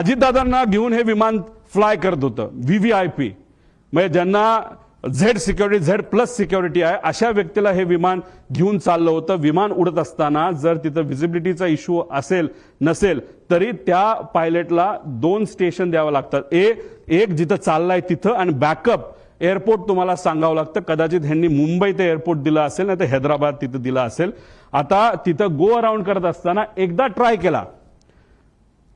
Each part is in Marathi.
अजितदादांना घेऊन हे विमान फ्लाय करत होतं व्हीव्हीआयपी, म्हणजे ज्यांना Z security, Z plus security आहे अशा व्यक्तीला हे विमान घेऊन चाललं होतं. विमान उडत असताना जर तिथं व्हिजिबिलिटीचा इश्यू असेल नसेल तरी त्या पायलटला 2 स्टेशन द्यावं लागतात. एक जिथं चाललाय तिथं आणि बॅकअप एअरपोर्ट तुम्हाला सांगावं लागतं. कदाचित ह्यांनी मुंबई ते एअरपोर्ट दिलं असेल, नाही तर हैदराबाद तिथं दिलं असेल. आता तिथं गो अराउंड करत असताना एकदा ट्राय केला,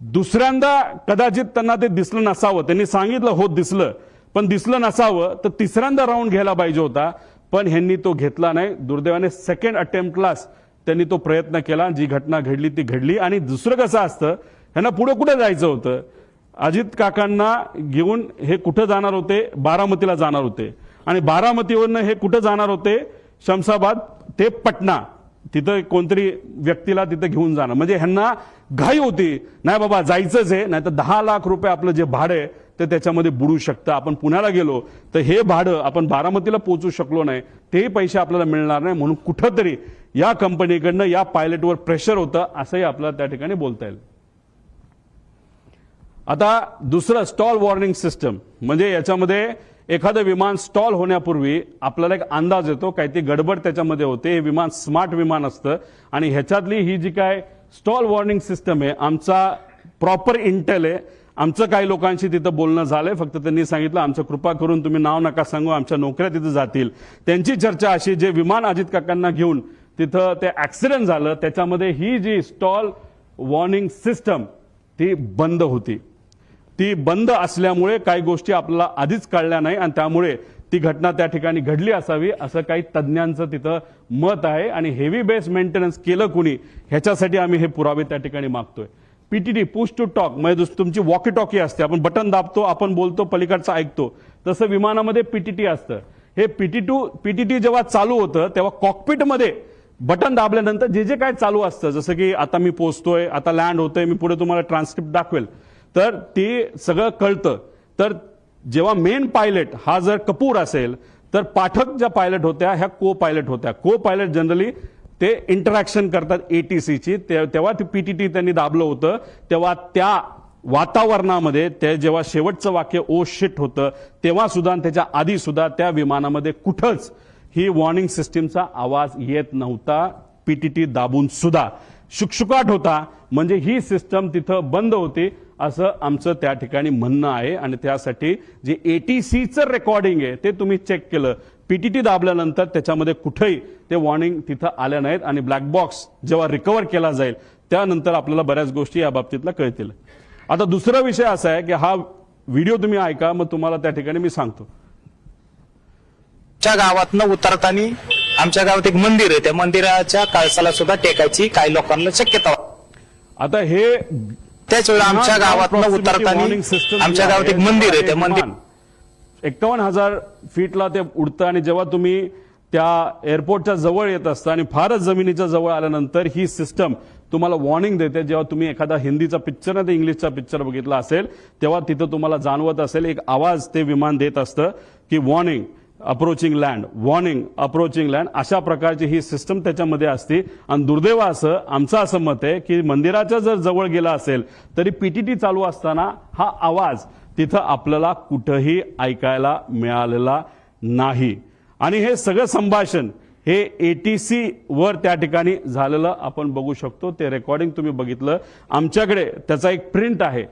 दुसऱ्यांदा कदाचित त्यांना ते दिसलं नसावं. त्यांनी सांगितलं हो दिसलं, पण दिसलं नसावं, तर तिसऱ्यांदा राऊंड घ्यायला पाहिजे होता, पण ह्यांनी तो घेतला नाही. दुर्दैवाने सेकंड अटेम्प्टलाच त्यांनी तो प्रयत्न केला. जी घटना घडली ती घडली. आणि दुसरं कसं असतं, ह्यांना पुढे कुठे जायचं होतं, अजित काकांना घेऊन हे कुठं जाणार होते, बारामतीला जाणार होते. आणि बारामतीवरनं हे कुठं जाणार होते, शमशाबाद ते पटना, तिथं कोणतरी व्यक्तीला तिथं घेऊन जाणं. म्हणजे ह्यांना घाई होती, नाही बाबा जायचंच आहे, नाही तर 10 लाख रुपये आपलं जे भाडं आहे ते त्याच्यामध्ये बुडू शकतं. आपण पुण्याला गेलो तर हे भाडं आपण बारामतीला पोहोचू शकलो नाही, तेही पैसे आपल्याला मिळणार नाही. म्हणून कुठंतरी या कंपनीकडनं या पायलटवर प्रेशर होतं, असंही आपल्याला त्या ठिकाणी बोलता येईल. आता दुसरं स्टॉल वॉर्निंग सिस्टम, म्हणजे याच्यामध्ये एखादं विमान स्टॉल होण्यापूर्वी आपल्याला एक अंदाज येतो, काही ती गडबड त्याच्यामध्ये होते. हे विमान स्मार्ट विमान असतं आणि ह्याच्यातली ही जी काय स्टॉल वॉर्निंग सिस्टम आहे, आमचा प्रॉपर इंटेल आहे. आमचं काही लोकांशी तिथं बोलणं झालंय, फक्त त्यांनी सांगितलं आमचं कृपा करून तुम्ही नाव नका सांगू, आमच्या नोकऱ्या तिथं जातील. त्यांची चर्चा अशी, जे विमान अजित काकांना घेऊन तिथं ते ऍक्सिडेंट झालं त्याच्यामध्ये ही जी स्टॉल वॉर्निंग सिस्टम ती बंद होती. ती बंद असल्यामुळे काही गोष्टी आपल्याला आधीच कळल्या नाही आणि त्यामुळे ती घटना त्या ठिकाणी घडली असावी असं काही तज्ज्ञांचं तिथं मत आहे. आणि हेवी बेस मेंटेनन्स केलं कुणी, ह्याच्यासाठी आम्ही हे पुरावे त्या ठिकाणी मागतोय. पीटीटी, पुश टू टॉक, म्हणजे तुमची वॉकी टॉकी असते, आपण बटन दाबतो, आपण बोलतो, पलीकडचं ऐकतो, तसं विमानामध्ये पीटीटी असतं. हे पीटीटी जेव्हा चालू होतं तेव्हा कॉकपिटमध्ये बटन दाबल्यानंतर जे जे काय चालू असतं, जसं की आता मी पोहोचतोय, आता लँड होतोय, मी पुढे तुम्हाला ट्रान्सक्रिप्ट दाखवेल, तर ते सगळं कळतं. तर जेव्हा मेन पायलट हा जर कपूर असेल तर पाठक ज्या पायलट होत्या ह्या को पायलट होत्या. को पायलट जनरली ते इंटरॅक्शन करतात एटीसीची. तेव्हा ती पीटीटी त्यांनी दाबलं होतं, तेव्हा त्या वातावरणामध्ये ते जेव्हा शेवटचं वाक्य ओ शिट होतं तेव्हा सुद्धा, त्याच्या आधी सुद्धा त्या विमानामध्ये कुठंच ही वॉर्निंग सिस्टीमचा आवाज येत नव्हता. पीटीटी दाबून सुद्धा शुकशुकाट होता, म्हणजे ही सिस्टम तिथं बंद होती असं आमचं त्या ठिकाणी म्हणणं आहे. आणि त्यासाठी जे एटीसीचं रेकॉर्डिंग आहे ते तुम्ही चेक केलं, पीटीटी दाबल्यानंतर त्याच्यामध्ये कुठेही ते वॉर्निंग तिथं आल्या नाहीत. आणि ब्लॅक बॉक्स जेव्हा रिकव्हर केला जाईल त्यानंतर आपल्याला बऱ्याच गोष्टी या बाबतीतला कळतील. आता दुसरा विषय असा आहे की हा व्हिडिओ तुम्ही ऐका, मग तुम्हाला त्या ठिकाणी मी सांगतो. आमच्या गावातनं उतरताना आमच्या गावात एक मंदिर आहे, त्या मंदिराच्या कळसाला सुद्धा टेकायची काही लोकांना शक्यता. आता हे त्याच वेळी आमच्या गावातनं उतरताना आमच्या गावात एक मंदिर आहे, त्या मंदिर 51,000 फीटला ते उडतं. आणि जेव्हा तुम्ही त्या एअरपोर्टच्या जवळ येत असता आणि फारच जमिनीच्या जवळ आल्यानंतर ही सिस्टम तुम्हाला वॉर्निंग देते. जेव्हा तुम्ही एखादा हिंदीचा पिक्चर नाही तर इंग्लिशचा पिक्चर बघितला असेल तेव्हा तिथं तुम्हाला जाणवत असेल एक आवाज ते विमान देत असतं की warning approaching land, warning approaching land, अशा प्रकारची ही सिस्टम त्याच्यामध्ये असते. आणि दुर्दैव असं आमचं असं मत आहे की मंदिराच्या जर जवळ गेला असेल तरी पीटीटी चालू असताना हा आवाज तिथं आपल्याला कुठंही ऐकायला मिळालेला नाही. आणि हे सगळं संभाषण हे एटीसी वर त्या ठिकाणी झालेलं आपण बघू शकतो. ते रेकॉर्डिंग तुम्ही बघितलं, आमच्याकडे त्याचा एक प्रिंट आहे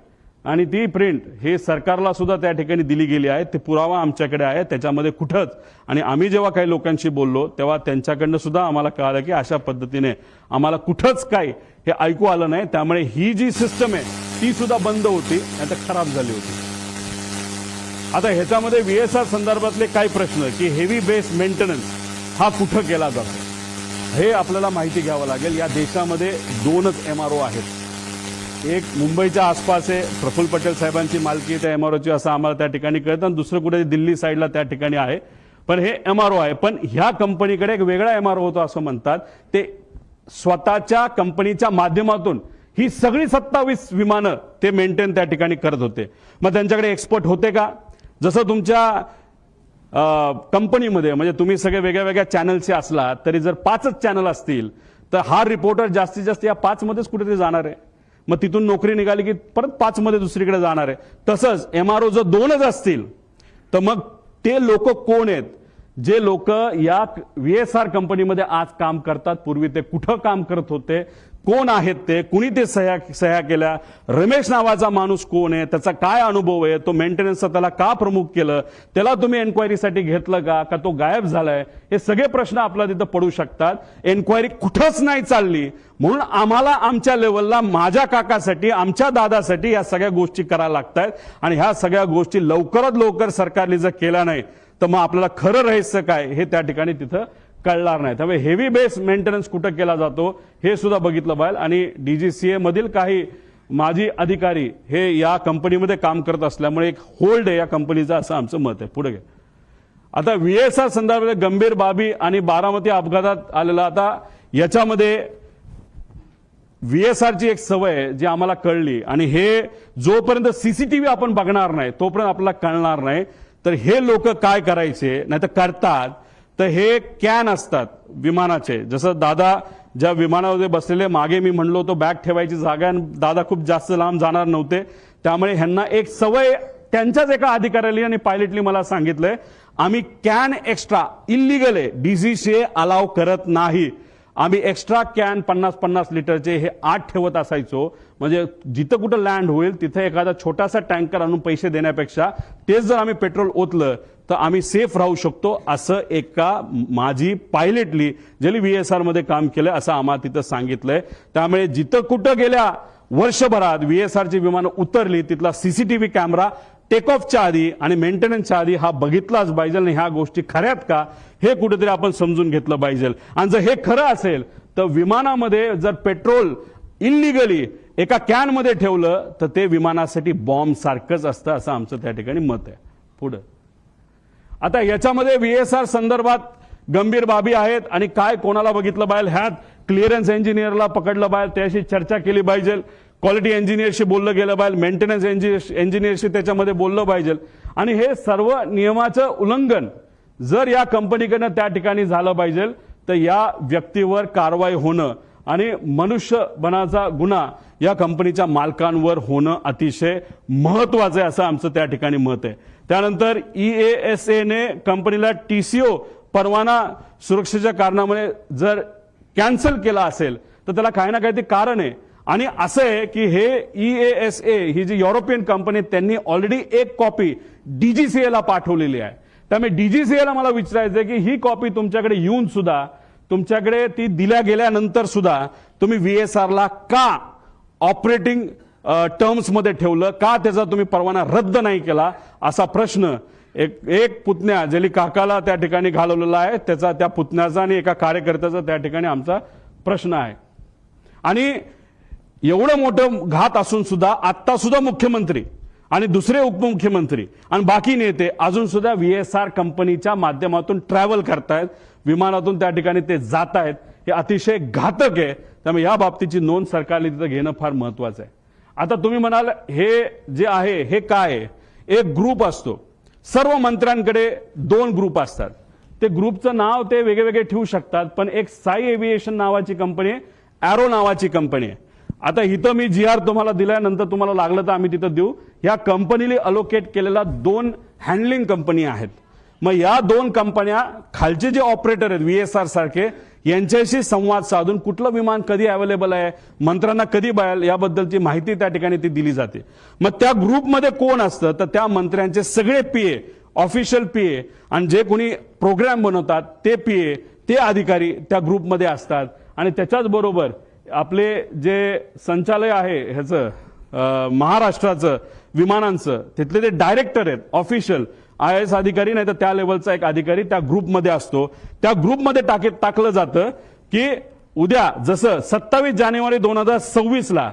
आणि ती प्रिंट हे सरकारला सुद्धा त्या ठिकाणी दिली गेली आहे. ते पुरावा आमच्याकडे आहे, त्याच्यामध्ये कुठंच. आणि आम्ही जेव्हा काही लोकांशी बोललो तेव्हा त्यांच्याकडनं सुद्धा आम्हाला कळालं की अशा पद्धतीने आम्हाला कुठंच काही हे ऐकू आलं नाही. त्यामुळे ही जी सिस्टम आहे ती सुद्धा बंद होती, आता खराब झाली होती. आता ह्याच्यामध्ये व्हीएसआर संदर्भातले काही प्रश्न की हेवी बेस मेंटेनन्स हा कुठं केला जातो हे आपल्याला माहिती घ्यावं लागेल. या देशामध्ये 2च एमआरओ आहेत. एक मुंबईच्या आसपास आहे, प्रफुल्ल पटेल साहेबांची मालकी त्या एमआरओची असं आम्हाला त्या ठिकाणी कळतं. आणि दुसरं कुठे दिल्ली साईडला त्या ठिकाणी आहे. पण हे एमआरओ आहे. पण ह्या कंपनीकडे एक वेगळा एमआरओ होतो असं म्हणतात. ते स्वतःच्या कंपनीच्या माध्यमातून ही सगळी 27 विमानं ते मेंटेन त्या ठिकाणी करत होते. मग त्यांच्याकडे एक्सपर्ट होते का? जसं तुमच्या कंपनीमध्ये म्हणजे तुम्ही सगळे वेगळ्या वेगळ्या चॅनलचे असला तरी जर 5च चॅनल असतील तर हा रिपोर्टर जास्तीत जास्त या 5 मध्येच कुठेतरी जाणार आहे. मग तिथून नोकरी निघाली की परत 5 मध्ये दुसरीकडे जाणार आहे. तसंच MRO जर 2च असतील तर मग ते लोक कोण आहेत जे लोक या VSR कंपनीमध्ये आज काम करतात, पूर्वी ते कुठं काम करत होते, कोण आहेत ते, कुणी ते सह्या केल्या, रमेश नावाचा माणूस कोण आहे, त्याचा काय अनुभव आहे, तो मेंटेनन्सचा त्याला का प्रमुख केलं, त्याला तुम्ही एन्क्वायरीसाठी घेतलं का तो गायब झालाय, हे सगळे प्रश्न आपल्याला तिथं पडू शकतात. एन्क्वायरी कुठंच नाही चालली म्हणून आम्हाला आमच्या लेवलला माझ्या काकासाठी आमच्या दादासाठी या सगळ्या गोष्टी करायला लागतात. आणि ह्या सगळ्या गोष्टी लवकरात लवकर सरकारने जर केल्या नाही तर मग आपल्याला खरं रहस्य काय हे त्या ठिकाणी तिथं कळणार नाही. त्यामुळे हेवी बेस मेंटेनन्स कुठं केला जातो हे सुद्धा बघितलं पाहिजे. आणि DGCA मधील काही माजी अधिकारी हे या कंपनीमध्ये काम करत असल्यामुळे एक होल्ड आहे या कंपनीचा, असं आमचं मत आहे. पुढे घ्या. आता VSR संदर्भात गंभीर बाबी आणि बारामती अपघातात आलेला, आता याच्यामध्ये VSRची एक सवय आहे जी आम्हाला कळली, आणि हे जोपर्यंत CCTV आपण बघणार नाही तोपर्यंत आपल्याला कळणार नाही. तर हे लोक काय करायचे नाही तर करतात, तर हे कॅन असतात विमानाचे, जसं दादा ज्या विमानामध्ये बसलेले, मागे मी म्हणलो होतो बॅग ठेवायची जागा, आणि दादा खूप जास्त लांब जाणार नव्हते, त्यामुळे ह्यांना एक सवय त्यांच्याच एका अधिकाऱ्याने आणि पायलटली मला सांगितलंय, आम्ही कॅन एक्स्ट्रा इल्लीगल आहे, DGCA अलाव करत नाही. आम्ही एक्स्ट्रा कॅन 50-50 लिटरचे हे 8 ठेवत असायचो, म्हणजे जिथं कुठं लँड होईल तिथं एखादा छोटासा टँकर आणून पैसे देण्यापेक्षा तेच जर आम्ही पेट्रोल ओतलं तर आम्ही सेफ राहू शकतो, असं एका माझी पायलटली ज्यांनी VSR मध्ये काम केलं असं आम्हाला तिथं सांगितलंय. त्यामुळे जिथं कुठं गेल्या वर्षभरात VSRची विमानं उतरली तिथला CCTV कॅमेरा टेक ऑफच्या आधी आणि मेंटेनन्सच्या आधी हा बघितलाच पाहिजे, आणि ह्या गोष्टी खऱ्यात का हे कुठेतरी आपण समजून घेतलं पाहिजे. आणि जर हे खरं असेल तर विमानामध्ये जर पेट्रोल इल्लीगली एका कॅन मध्ये ठेवलं तर ते विमानासाठी बॉम्ब सारखंच असतं, असं आमचं त्या ठिकाणी मत आहे. पुढे आता याच्यामध्ये VSR संदर्भात गंभीर बाबी आहेत, आणि काय कोणाला बघितलं पाहिजे, ह्यात क्लिअरन्स इंजिनियरला पकडलं पाहिजे, त्याशी चर्चा केली पाहिजे, क्वालिटी इंजिनियरशी बोललं गेलं पाहिजे, मेंटेनन्स इंजिनियरशी त्याच्यामध्ये बोललं पाहिजे. आणि हे सर्व नियमाचं उल्लंघन जर या कंपनीकडनं त्या ठिकाणी झालं पाहिजे तर या व्यक्तीवर कारवाई होणं आणि मनुष्यबळाचा गुन्हा या कंपनीच्या मालकांवर होणं अतिशय महत्वाचं आहे, असं आमचं त्या ठिकाणी मत आहे. त्यानंतर EASA ने कंपनीला TCO परवाना सुरक्षेच्या कारणामुळे जर कॅन्सल केला असेल तर त्याला काही ना काहीतरी कारण आहे. आणि असं आहे की हे EASA ही जी युरोपियन कंपनी त्यांनी ऑलरेडी एक कॉपी DGCA ला पाठवलेली आहे. त्यामुळे DGCA ला मला विचारायचं आहे की ही कॉपी तुमच्याकडे येऊन सुद्धा, तुमच्याकडे ती दिल्या गेल्यानंतर सुद्धा तुम्ही VSR ला का ऑपरेटिंग टर्म्स मध्ये ठेवलं, का त्याचा तुम्ही परवाना रद्द नाही केला, असा प्रश्न एक पुतण्या ज्याला काकाला त्या ठिकाणी घालवलेला आहे त्याचा, त्या पुतण्याचा आणि एका कार्यकर्त्याचा त्या ठिकाणी आमचा प्रश्न आहे. आणि एवढं मोठं घात असून सुद्धा आता सुद्धा मुख्यमंत्री आणि दुसरे उपमुख्यमंत्री आणि बाकी नेते अजून सुद्धा VSR कंपनीच्या माध्यमातून ट्रॅव्हल करतायत, विमानातून त्या ठिकाणी ते जात आहेत, हे अतिशय घातक आहे. त्यामुळे या बाबतीची नोंद सरकारने तिथं घेणं फार महत्वाचं आहे. आता तुम्ही म्हणाल हे जे आहे हे काय आहे, एक ग्रुप असतो, सर्व मंत्र्यांकडे 2 ग्रुप असतात, ते ग्रुपचं नाव ते वेगवेगळे ठेवू शकतात, पण एक साई एव्हिएशन नावाची कंपनी आहे, एरो नावाची कंपनी आहे. आता इथं मी GR तुम्हाला दिल्यानंतर तुम्हाला लागलं तर आम्ही तिथं देऊ. या कंपनीने अलोकेट केलेला 2 हँडलिंग कंपनी आहेत. मग या 2 कंपन्या खालचे जे ऑपरेटर आहेत VSR सारखे यांच्याशी संवाद साधून कुठलं विमान कधी अवेलेबल आहे, मंत्र्यांना कधी बाहेर याबद्दलची माहिती त्या ठिकाणी ती दिली जाते. मग त्या ग्रुपमध्ये कोण असतं तर त्या मंत्र्यांचे सगळे PA, ऑफिशियल PA आणि जे कोणी प्रोग्राम बनवतात ते PA, ते अधिकारी त्या ग्रुपमध्ये असतात. आणि त्याच्याच बरोबर आपले जे संचालय आहे ह्याचं महाराष्ट्राचं विमानांचं, तिथले ते डायरेक्टर आहेत, ऑफिशियल IAS अधिकारी नाही तर त्या लेवलचा एक अधिकारी त्या ग्रुपमध्ये असतो. त्या ग्रुपमध्ये टाकलं जातं की उद्या जसं 27 जानेवारी 2026 ला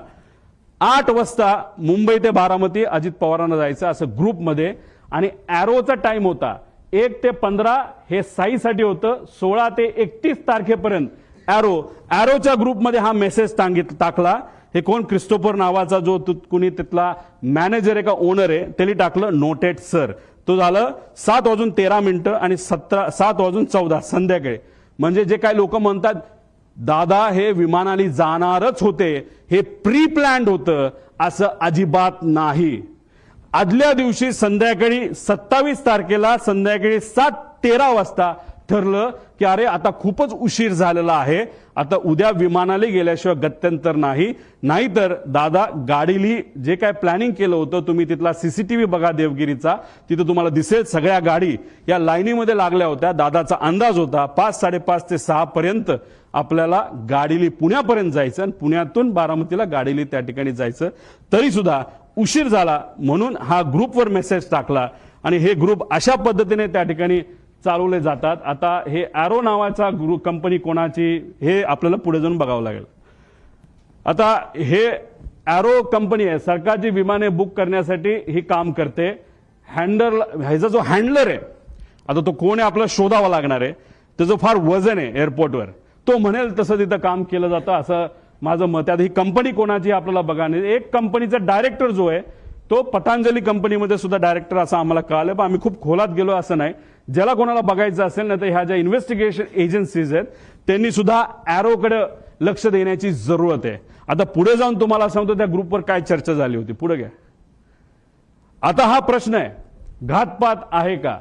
8 वाजता मुंबई ते बारामती अजित पवारांना जायचं असं ग्रुपमध्ये. आणि एरोचा टाइम होता 1 ते 15, हे साईसाठी होतं 16 ते 31 तारखेपर्यंत. एरोच्या ग्रुपमध्ये हा मेसेज टाकला. हे कोण, क्रिस्टोफर नावाचा जो कुणी तिथला मॅनेजर आहे का ओनर आहे, त्यांनी टाकलं नोटेड सर. तो झालं 7:13 आणि 7:14 संध्याकाळी. म्हणजे जे काही लोक म्हणतात दादा हे विमानाने जाणारच होते, हे प्री प्लॅन्ड होतं असं अजिबात नाही. आदल्या दिवशी संध्याकाळी 27 तारखेला संध्याकाळी 7:13 वाजता ठरलं की अरे आता खूपच उशीर झालेला आहे, आता उद्या विमानाला गेल्याशिवाय गत्यंतर नाही. नाहीतर दादा गाडीली जे काय प्लॅनिंग केलं होतं, तुम्ही तिथला सीसीटीव्ही बघा देवगिरीचा, तिथं तुम्हाला दिसेल सगळ्या गाडी या लाईनीमध्ये लागल्या होत्या. दादाचा अंदाज होता 5, 5:30 ते 6 पर्यंत आपल्याला गाडीली पुण्यापर्यंत जायचं आणि पुण्यातून बारामतीला गाडीली त्या ठिकाणी जायचं. तरी सुद्धा उशीर झाला म्हणून हा ग्रुपवर मेसेज टाकला आणि हे ग्रुप अशा पद्धतीने त्या ठिकाणी चालवले जातात. आता हे ॲरो नावाचा ग्रुप कंपनी कोणाची हे आपल्याला पुढे जाऊन बघावं लागेल. आता हे ॲरो कंपनी आहे, सरकारची विमाने बुक करण्यासाठी ही काम करते. ह्याचा जो हँडलर आहे, आता तो कोण आहे आपल्याला शोधावा लागणार आहे. त्याचं फार वजन आहे एअरपोर्टवर, तो म्हणेल तसं तिथं काम केलं जातं असं माझं मत आहे. आता ही कंपनी कोणाची आपल्याला बघा नाही. एक कंपनीचा डायरेक्टर जो आहे तो पतंजली कंपनीमध्ये सुद्धा डायरेक्टर असं आम्हाला कळालं, पण आम्ही खूप खोलात गेलो असं नाही. ज्याला कोणाला बघायचं असेल ना तर ह्या ज्या इन्व्हेस्टिगेशन एजन्सीज आहेत त्यांनी सुद्धा ॲरोकडे लक्ष देण्याची जरूरत आहे. आता पुढे जाऊन तुम्हाला सांगतो त्या ग्रुपवर काय चर्चा झाली होती, पुढे घ्या. आता हा प्रश्न आहे, घातपात आहे का?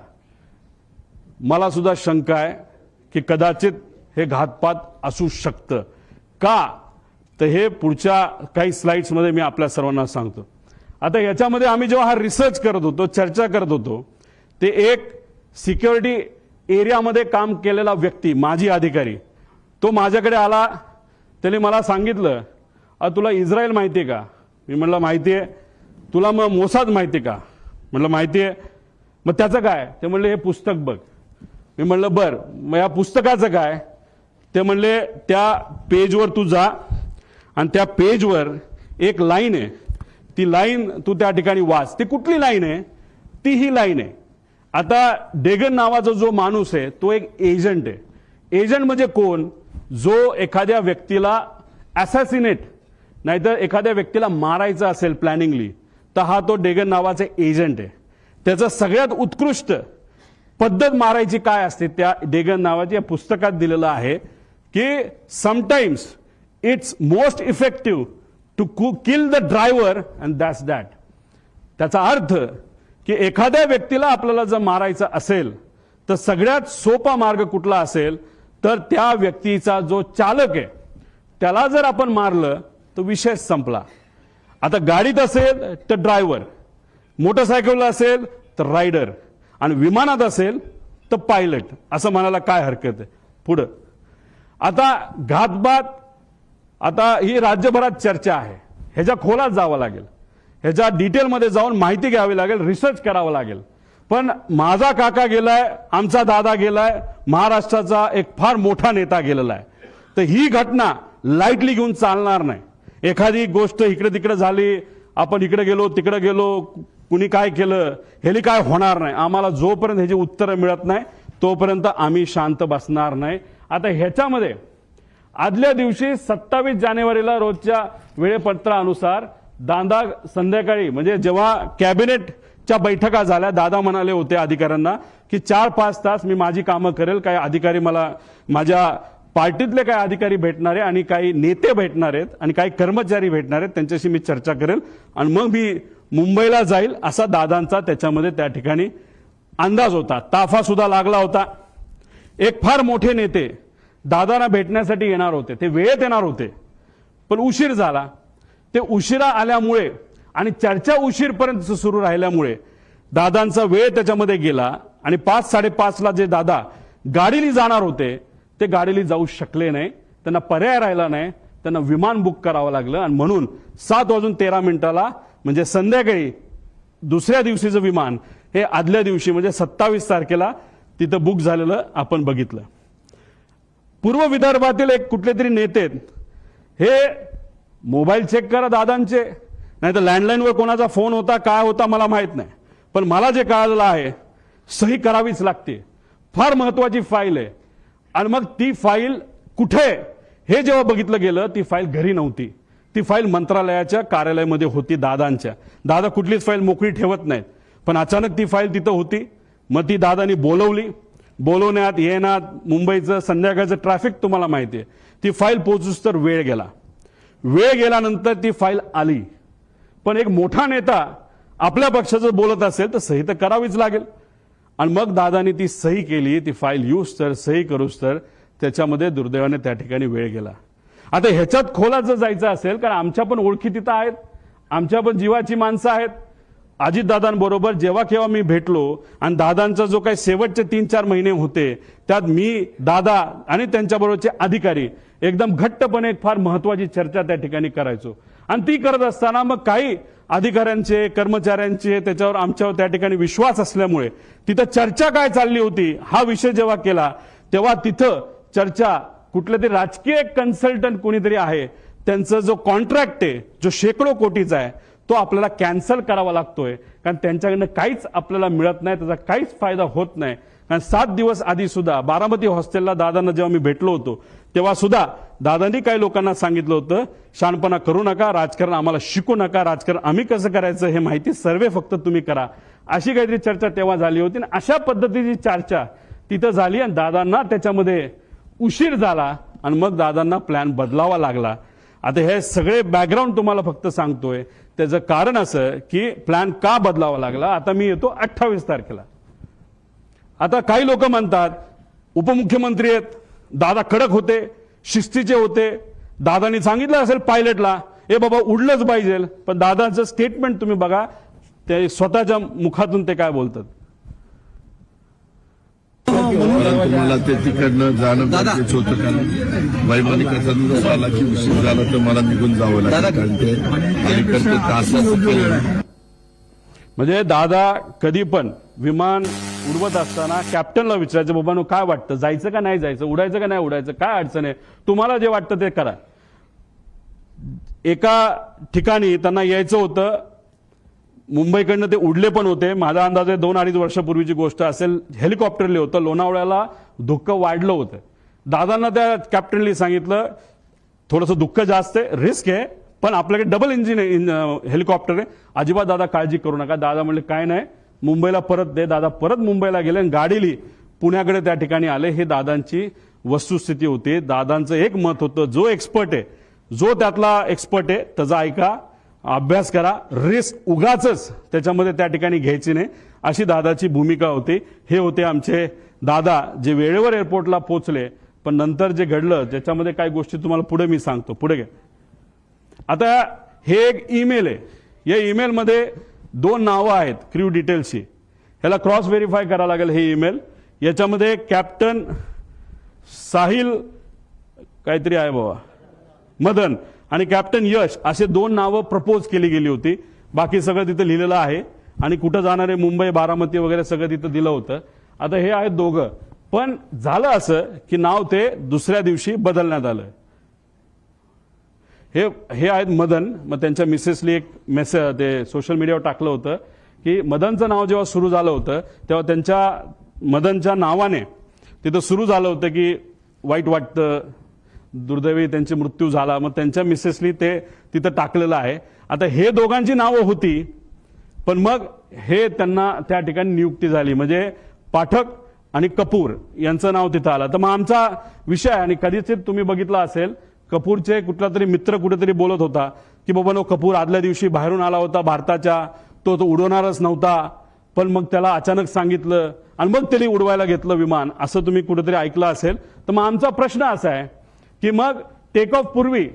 मला सुद्धा शंका आहे की कदाचित हे घातपात असू शकतं. का तर हे पुढच्या काही स्लाइड्समध्ये मी आपल्या सर्वांना सांगतो. आता याच्यामध्ये आम्ही जेव्हा हा रिसर्च करत होतो, चर्चा करत होतो, ते एक सिक्युरिटी एरियामध्ये काम केलेला व्यक्ती, माजी अधिकारी, तो माझ्याकडे आला. त्याने मला सांगितलं, तुला इस्रायल माहिती आहे का? मी म्हणलं माहिती आहे. तुला मग मोसाद माहिती आहे का? म्हणलं माहिती आहे. मग त्याचं काय? ते म्हणले हे पुस्तक बघ. मी म्हणलं बर, मग या पुस्तकाचं काय? ते म्हणले त्या पेजवर तू जा आणि त्या पेजवर एक लाईन आहे, ती लाईन तू त्या ठिकाणी वाच. ती कुठली लाईन आहे? ती ही लाईन आहे. आता डेगन नावाचा जो माणूस आहे तो एक एजंट आहे. एजंट म्हणजे कोण? जो एखाद्या व्यक्तीला असॅसिनेट नाहीतर एखाद्या व्यक्तीला मारायचं असेल प्लॅनिंगली तर हा तो डेगन नावाचा एजंट आहे. त्याचं सगळ्यात उत्कृष्ट पद्धत मारायची काय असते त्या डेगन नावाच्या पुस्तकात दिलेलं आहे की sometimes it's most effective to kill the driver and that's that. त्याचा अर्थ की एखाद्या व्यक्तीला आपल्याला जर मारायचं असेल तर सगळ्यात सोपा मार्ग कुठला असेल तर त्या व्यक्तीचा जो चालक आहे त्याला जर आपण मारलं तर विषय संपला. आता गाडीत असेल तर ड्रायव्हर, मोटरसायकलला असेल तर रायडर आणि विमानात असेल तर पायलट, असं म्हणायला काय हरकत आहे. पुढं आता घातपात, आता ही राज्यभरात चर्चा आहे. ह्याच्या खोलात जावं लागेल, ह्याच्या डिटेलमध्ये जाऊन माहिती घ्यावी लागेल, रिसर्च करावं लागेल. पण माझा काका गेलाय, आमचा दादा गेलाय, महाराष्ट्राचा एक फार मोठा नेता गेलेला आहे. तर ही घटना लाईटली घेऊन चालणार नाही. एखादी गोष्ट इकडे तिकडे झाली, आपण इकडे गेलो तिकडे गेलो, कुणी काय केलं, ह्याली काय होणार नाही. आम्हाला जोपर्यंत ह्याची उत्तरं मिळत नाही तोपर्यंत आम्ही शांत बसणार नाही. आता ह्याच्यामध्ये आदल्या दिवशी 27 जानेवारीला रोजच्या वेळेपत्रानुसार दादा संध्याकाळी म्हणजे जेव्हा कॅबिनेटच्या बैठका झाल्या, दादा म्हणाले होते अधिकाऱ्यांना की 4-5 तास मी माझी कामं करेल. काही अधिकारी मला, माझ्या पार्टीतले काही अधिकारी भेटणार आहे आणि काही नेते भेटणार आहेत आणि काही कर्मचारी भेटणार आहेत, त्यांच्याशी मी चर्चा करेल आणि मग मी मुंबईला जाईल, असा दादांचा त्याच्यामध्ये त्या ठिकाणी अंदाज होता. ताफा सुद्धा लागला होता. एक फार मोठे नेते दादांना भेटण्यासाठी येणार होते, ते वेळेत येणार होते, पण उशीर झाला. ते उशिरा आल्यामुळे आणि चर्चा उशीरपर्यंत सुरू राहिल्यामुळे दादांचा वेळ त्याच्यामध्ये गेला आणि 5-5:30ला जे दादा गाडीली जाणार होते ते गाडीली जाऊ शकले नाही. त्यांना पर्याय राहिला नाही, त्यांना विमान बुक करावं लागलं आणि म्हणून 7:13 म्हणजे संध्याकाळी दुसऱ्या दिवशीचं विमान हे आदल्या दिवशी म्हणजे 27 तारखेला तिथं बुक झालेलं आपण बघितलं. पूर्व विदर्भातील एक कुठले तरी नेते हे मोबाईल चेक करा दादांचे, नाही तर लँडलाईनवर कोणाचा फोन होता काय होता मला माहित नाही, पण मला जे कळालेलं आहे सही करावीच लागते. फार महत्वाची फाईल आहे आणि मग ती फाईल कुठे हे जेव्हा बघितलं गेलं ती फाईल घरी नव्हती, ती फाईल मंत्रालयाच्या कार्यालयामध्ये होती दादांच्या. दादा कुठलीच फाईल मोकळी ठेवत नाहीत, पण अचानक ती फाईल तिथं होती. मग ती दादांनी बोलवली बोलवण्यात येण्यात, मुंबईचं संध्याकाळचं ट्रॅफिक तुम्हाला माहिती आहे. ती फाईल पोहोचूस तर वेळ गेला. वेळ गेल्यानंतर ती फाईल आली. पण एक मोठा नेता आपल्या पक्षाचं बोलत असेल तर सही तर करावीच लागेल. आणि मग दादानी ती सही केली. ती फाईल यूज तर सही करूस तर त्याच्यामध्ये दुर्दैवाने त्या ठिकाणी वेळ गेला. आता ह्याच्यात खोलात जर जायचं असेल, कारण आमच्या पण ओळखी तिथं आहेत, आमच्या पण जीवाची माणसं आहेत. अजितदादांबरोबर जेव्हा केव्हा मी भेटलो आणि दादांचा जो काही शेवटचे 3-4 महिने होते त्यात मी, दादा आणि त्यांच्याबरोबरचे अधिकारी एकदम घट्टपणे एक फार महत्वाची चर्चा त्या ठिकाणी करायचो. आणि ती करत असताना मग काही अधिकाऱ्यांचे, कर्मचाऱ्यांचे त्याच्यावर आमच्यावर त्या ठिकाणी विश्वास असल्यामुळे तिथं चर्चा काय चालली होती हा विषय जेव्हा केला तेव्हा तिथं चर्चा कुठले तरी राजकीय कन्सल्टंट कोणीतरी आहे त्यांचा जो कॉन्ट्रॅक्ट आहे जो शेकडो कोटीचा आहे तो आपल्याला कॅन्सल करावा लागतोय. कारण त्यांच्याकडनं काहीच आपल्याला मिळत नाही, त्याचा काहीच फायदा होत नाही. कारण 7 दिवस आधी सुद्धा बारामती हॉस्टेलला दादांना जेव्हा मी भेटलो होतो तेव्हा सुद्धा दादांनी काही लोकांना सांगितलं होतं, शहाणपणा करू नका, राजकारण आम्हाला शिकू नका, राजकारण आम्ही कसं करायचं हे माहिती सर्वे फक्त तुम्ही करा, अशी काहीतरी चर्चा तेव्हा झाली होती. आणि अशा पद्धतीची चर्चा तिथं झाली आणि दादांना त्याच्यामध्ये उशीर झाला आणि मग दादांना प्लॅन बदलावा लागला. आता हे सगळे बॅकग्राऊंड तुम्हाला फक्त सांगतोय. त्याचं कारण असं की प्लॅन का बदलावा लागला. आता मी येतो 28 तारखेला. आता काही लोक म्हणतात उपमुख्यमंत्री आहेत, दादा कडक होते, शिस्तीचे होते, दादांनी सांगितलं असेल पायलटला ए बाबा उडलंच पाहिजे. पण दादाचं स्टेटमेंट तुम्ही बघा, ते स्वतःच्या मुखातून ते काय बोलतात. तुम्हाला ते तिकडनं जाणं गरजेचं होतं, कारण वैमानिकाचा दिवस आला की उशीर झाला तर मला निघून जावं लागलं, कारण ते अलीकडचे तास म्हणजे दादा कधी पण विमान उडवत असताना कॅप्टनला विचारायचं, बाबांनो काय वाटतं, जायचं का नाही जायचं, उडायचं का नाही उडायचं, काय अडचण आहे, तुम्हाला जे वाटतं ते करा. एका ठिकाणी त्यांना यायचं होतं, मुंबईकडनं ते उडले पण होते. माझा अंदाज आहे 2-2.5 वर्षापूर्वीची गोष्ट असेल. हेलिकॉप्टरले होतं, लोणावळ्याला धुक्क वाढलं होतं. दादांना त्या कॅप्टनली सांगितलं थोडंसं दुःख जास्त आहे, रिस्क आहे, पण आपल्याकडे डबल इंजिन हेलिकॉप्टर आहे, अजिबात दादा काळजी करू नका. दादा म्हणले काय नाही, मुंबईला परत दे. दादा परत मुंबईला गेले आणि गाडीली पुण्याकडे त्या ठिकाणी आले. हे दादांची वस्तुस्थिती होती. दादांचं एक मत होतं, जो एक्सपर्ट आहे, जो त्यातला एक्सपर्ट आहे त्याचा ऐका, अभ्यास करा, रिस्क उगाचच त्याच्यामध्ये त्या ठिकाणी घ्यायची नाही, अशी दादाची भूमिका होती. हे होते आमचे दादा, जे वेळेवर एअरपोर्टला पोहोचले. पण नंतर जे घडलं त्याच्यामध्ये काही गोष्टी तुम्हाला पुढे मी सांगतो. पुढे घ्या. आता हे एक ईमेल आहे. या ईमेलमध्ये 2 नावं आहेत क्रू डिटेल्सची. ह्याला क्रॉस व्हेरीफाय करावं लागेल हे ईमेल. याच्यामध्ये कॅप्टन साहिल काहीतरी आहे बाबा, मदन आणि कॅप्टन यश असे 2 नावं प्रपोज केली गेली होती. बाकी सगळं तिथं लिहिलेलं आहे आणि कुठं जाणारे मुंबई, बारामती वगैरे सगळं तिथं दिलं होतं. आता हे आहेत दोघं. पण झालं असं की नाव ते दुसऱ्या दिवशी बदलण्यात आलं. हे आहेत मदन. मग त्यांच्या मिसेसली एक मेसेज ते सोशल मीडियावर टाकलं होतं की मदनचं नाव जेव्हा सुरू झालं होतं तेव्हा त्यांच्या मदनच्या नावाने तिथं सुरू झालं होतं की वाईट वाटतं, दुर्दैवी त्यांची मृत्यू झाला. मग त्यांच्या मिसेसली ते तिथं टाकलेलं आहे. आता हे दोघांची नावं होती, पण मग हे त्यांना त्या ठिकाणी नियुक्ती झाली, म्हणजे पाठक आणि कपूर यांचं नाव तिथं आलं. तर मग आमचा विषय, आणि कधीच तुम्ही बघितला असेल, कपूरचे कुठला तरी मित्र कुठेतरी बोलत होता की बाबा कपूर आदल्या दिवशी बाहेरून आला होता भारताच्या, तो उडवणारच नव्हता, पण मग त्याला अचानक सांगितलं आणि मग त्यांनी उडवायला घेतलं विमान, असं तुम्ही कुठेतरी ऐकलं असेल. तर मग आमचा प्रश्न असा आहे की मग टेक ऑफ पूर्वी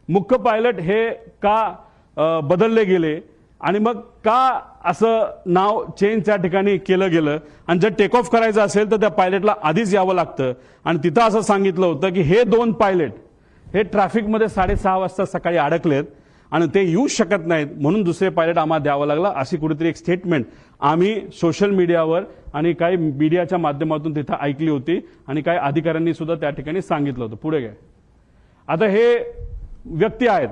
मुख्य पायलट हे का बदलले गेले आणि मग का असं नाव चेंज त्या ठिकाणी केलं गेलं. आणि जर टेक ऑफ करायचं असेल तर त्या पायलटला आधीच यावं लागतं. आणि तिथं असं सांगितलं होतं की हे 2 पायलट हे ट्रॅफिकमध्ये 6:30 वाजता सकाळी अडकलेत आणि ते येऊ शकत नाहीत, म्हणून दुसरे पायलट आम्हाला द्यावं लागलं, अशी कुठेतरी एक स्टेटमेंट आम्ही सोशल मीडियावर आणि काही मीडियाच्या माध्यमातून तिथं ऐकली होती आणि काही अधिकाऱ्यांनी सुद्धा त्या ठिकाणी सांगितलं होतं. पुढे घ्या. आता हे व्यक्ती आहेत,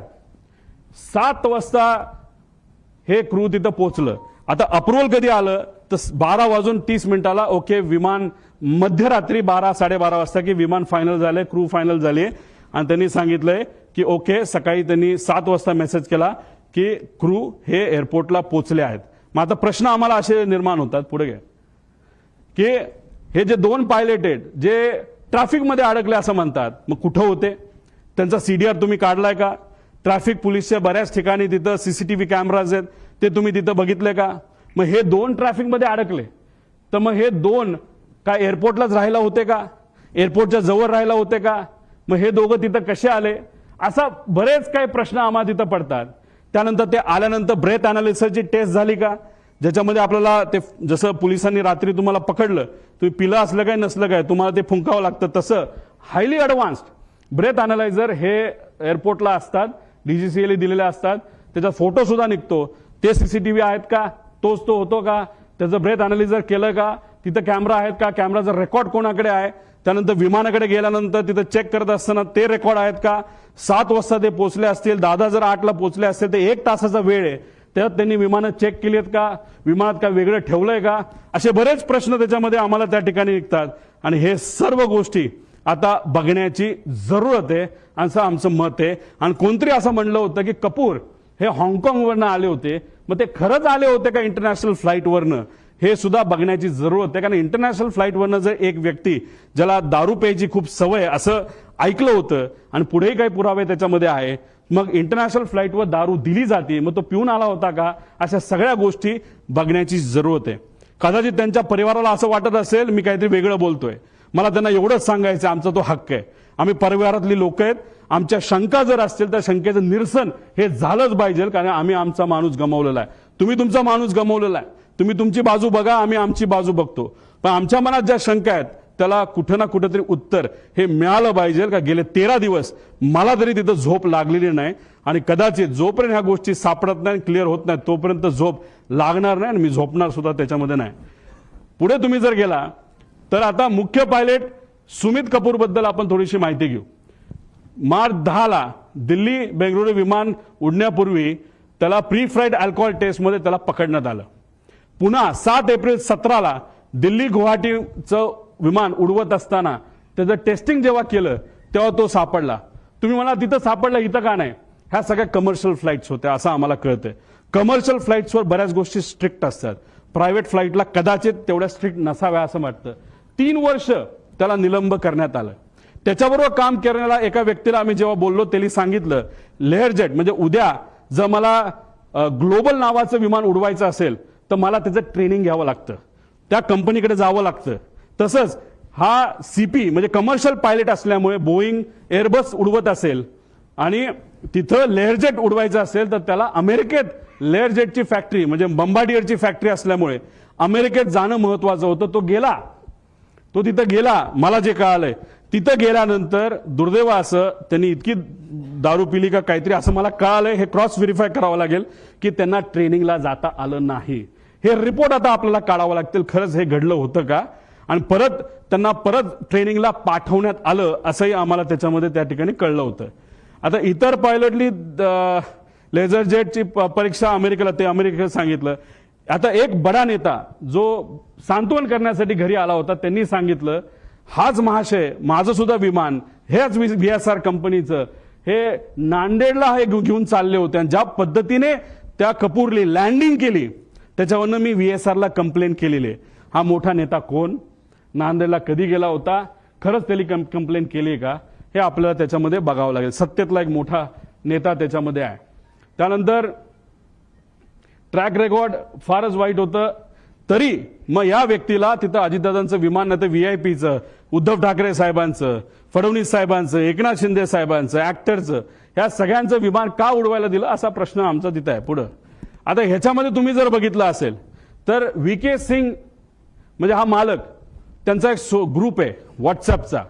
7 वाजता हे क्रू तिथं पोहोचलं. आता अप्रुव्हल कधी आलं तर 12:30 ओके, विमान मध्यरात्री 12-12:30 वाजता की विमान फायनल झालंय, क्रू फायनल झाली आणि त्यांनी सांगितलंय की ओके. सकाळी त्यांनी 7 वाजता मेसेज केला की क्रू हे एअरपोर्टला पोहोचले आहेत. मग आता प्रश्न आम्हाला असे निर्माण होतात, पुढे घ्या, की हे जे 2 पायलट आहेत जे ट्रॅफिकमध्ये अडकले असं म्हणतात, मग कुठं होते? त्यांचा सीडीआर तुम्ही काढलाय का? ट्रॅफिक पोलीसच्या बऱ्याच ठिकाणी तिथं सीसीटीव्ही कॅमेराज आहेत, ते तुम्ही तिथं बघितले का? मग हे 2 ट्रॅफिकमध्ये अडकले, तर मग हे 2 काय एअरपोर्टलाच राहायला होते का? एअरपोर्टच्या जवळ राहायला होते का? मग हे दोघं तिथं कसे आले? असा बरेच काही प्रश्न आम्हाला तिथं पडतात. त्यानंतर ते आल्यानंतर ब्रेथ अनालिसिसची टेस्ट झाली का, ज्याच्यामध्ये आपल्याला ते जसं पोलिसांनी रात्री तुम्हाला पकडलं, तुम्ही पिलं असलं काय नसलं काय तुम्हाला ते फुंकावं लागतं, तसं हायली ॲडव्हान्स्ड ब्रेथ अनालायझर हे एअरपोर्टला असतात, डीजीसीएला दिलेले असतात. त्याचा फोटो सुद्धा निघतो. ते सीसीटीव्ही आहेत का, तोच तो होतो का, त्याचं ब्रेथ अनालिझर केलं का, तिथं कॅमेरा आहेत का, कॅमेराचा रेकॉर्ड कोणाकडे आहे, त्यानंतर विमानाकडे गेल्यानंतर तिथं चेक करत असताना ते रेकॉर्ड आहेत का, 7 वाजता ते पोहोचले असतील, दादा जर 8ला पोहोचले असतील तर 1 तासाचा वेळ आहे, त्यात त्यांनी विमानं चेक केली आहेत का, विमानात काय वेगळं ठेवलंय का, असे बरेच प्रश्न त्याच्यामध्ये आम्हाला त्या ठिकाणी निघतात. आणि हे सर्व गोष्टी आता बघण्याची जरूरत आहे असं आमचं मत आहे. आणि कोणतरी असं म्हणलं होतं की कपूर हे हाँगकाँगवरनं आले होते, मग ते खरंच आले होते का इंटरनॅशनल फ्लाईटवरनं, हे सुद्धा बघण्याची जरूरत आहे. कारण इंटरनॅशनल फ्लाईटवरनं जर एक व्यक्ती ज्याला दारू प्यायची खूप सवय असं ऐकलं होतं आणि पुढेही काही पुरावे त्याच्यामध्ये आहे, मग इंटरनॅशनल फ्लाईटवर दारू दिली जाते, मग तो पिऊन आला होता का, अशा सगळ्या गोष्टी बघण्याची जरूरत आहे. कदाचित त्यांच्या परिवाराला असं वाटत असेल मी काहीतरी वेगळं बोलतोय. मला त्यांना एवढंच सांगायचं, आमचा तो हक्क आहे. आम्ही परिवारातली लोक आहेत, आमच्या शंका जर असतील तर शंकेचं निरसन हे झालंच पाहिजे, कारण आम्ही आमचा माणूस गमावलेला आहे, तुम्ही तुमचा माणूस गमावलेला आहे. तुम्ही तुमची बाजू बघा, आम्ही आमची बाजू बघतो. पण आमच्या मनात ज्या शंका आहेत त्याला कुठं ना कुठेतरी उत्तर हे मिळालं पाहिजे. का गेले 13 दिवस मला तरी तिथं झोप लागलेली नाही, आणि कदाचित जोपर्यंत ह्या गोष्टी सापडत नाही, क्लिअर होत नाही, तोपर्यंत झोप लागणार नाही आणि मी झोपणार सुद्धा त्याच्यामध्ये नाही. पुढे तुम्ही जर गेला तर आता मुख्य पायलट सुमित कपूर बद्दल आपण थोडीशी माहिती घेऊ. मार्च 10ला दिल्ली बेंगळुरू विमान उडण्यापूर्वी त्याला प्री फ्लाईट अल्कोहोल टेस्टमध्ये त्याला पकडण्यात आलं. पुन्हा 7 एप्रिल 17ला दिल्ली गुवाहाटीचं विमान उडवत असताना त्याचं टेस्टिंग जेव्हा केलं तेव्हा तो सापडला. तुम्ही मला तिथं सापडला, इथं का नाही? ह्या सगळ्या कमर्शियल फ्लाईट्स होत्या असं आम्हाला कळतंय. कमर्शियल फ्लाईट्सवर बऱ्याच गोष्टी स्ट्रिक्ट असतात, प्रायव्हेट फ्लाईटला कदाचित तेवढ्या स्ट्रिक्ट नसाव्या असं वाटतं. 3 वर्ष त्याला निलंब करण्यात आलं. त्याच्याबरोबर काम करण्याला एका व्यक्तीला आम्ही जेव्हा बोललो त्यांनी सांगितलं लेअरजेट म्हणजे उद्या जर मला ग्लोबल नावाचं विमान उडवायचं असेल तर मला त्याचं ट्रेनिंग घ्यावं लागतं, त्या कंपनीकडे जावं लागतं. तसंच हा सीपी म्हणजे कमर्शियल पायलट असल्यामुळे बोईंग एअरबस उडवत असेल आणि तिथं लेअरजेट उडवायचं असेल तर त्याला अमेरिकेत लेअरजेटची फॅक्टरी म्हणजे बंबार्डियरची फॅक्टरी असल्यामुळे अमेरिकेत जाणं महत्वाचं होतं. तो तिथं गेला. मला जे कळालंय तिथं गेल्यानंतर दुर्दैव असं त्यांनी इतकी दारू पिली का काहीतरी असं मला कळालंय. हे क्रॉस व्हेरीफाय करावं लागेल की त्यांना ट्रेनिंगला जाता आलं नाही. हे रिपोर्ट आता आपल्याला काढावं लागतील, खरंच हे घडलं होतं का, आणि त्यांना परत ट्रेनिंगला पाठवण्यात आलं असंही आम्हाला त्याच्यामध्ये त्या ठिकाणी कळलं होतं. आता इतर पायलटली लेझर जेटची परीक्षा अमेरिकेला सांगितलं. आता एक बडा नेता जो सांत्वन करण्यासाठी घरी आला होता त्यांनी सांगितलं हाच महाशय माझं सुद्धा विमान हेच VSR कंपनीचं हे नांदेडला हे घेऊन चालले होते, आणि ज्या पद्धतीने त्या कपूरली लँडिंग केली त्याच्यावरनं मी VSRला कंप्लेंट केलेली. हा मोठा नेता कोण, नांदेडला कधी गेला होता, खरंच त्यांनी कंप्लेंट केली का, हे आपल्याला त्याच्यामध्ये बघावं लागेल. सत्तेतला एक मोठा नेता त्याच्यामध्ये आहे. त्यानंतर ट्रॅक रेकॉर्ड फारच वाईट होतं. तरी मग या व्यक्तीला तिथं अजितदादांचं विमान नाही तर VIPचं, उद्धव ठाकरे साहेबांचं, फडणवीस साहेबांचं, एकनाथ शिंदे साहेबांचं, ऍक्टरचं, ह्या सगळ्यांचं विमान का उडवायला दिलं असा प्रश्न आमचा तिथं आहे. पुढं आता ह्याच्यामध्ये तुम्ही जर बघितलं असेल तर VK सिंग म्हणजे हा मालक, त्यांचा एक ग्रुप आहे व्हॉट्सअपचा.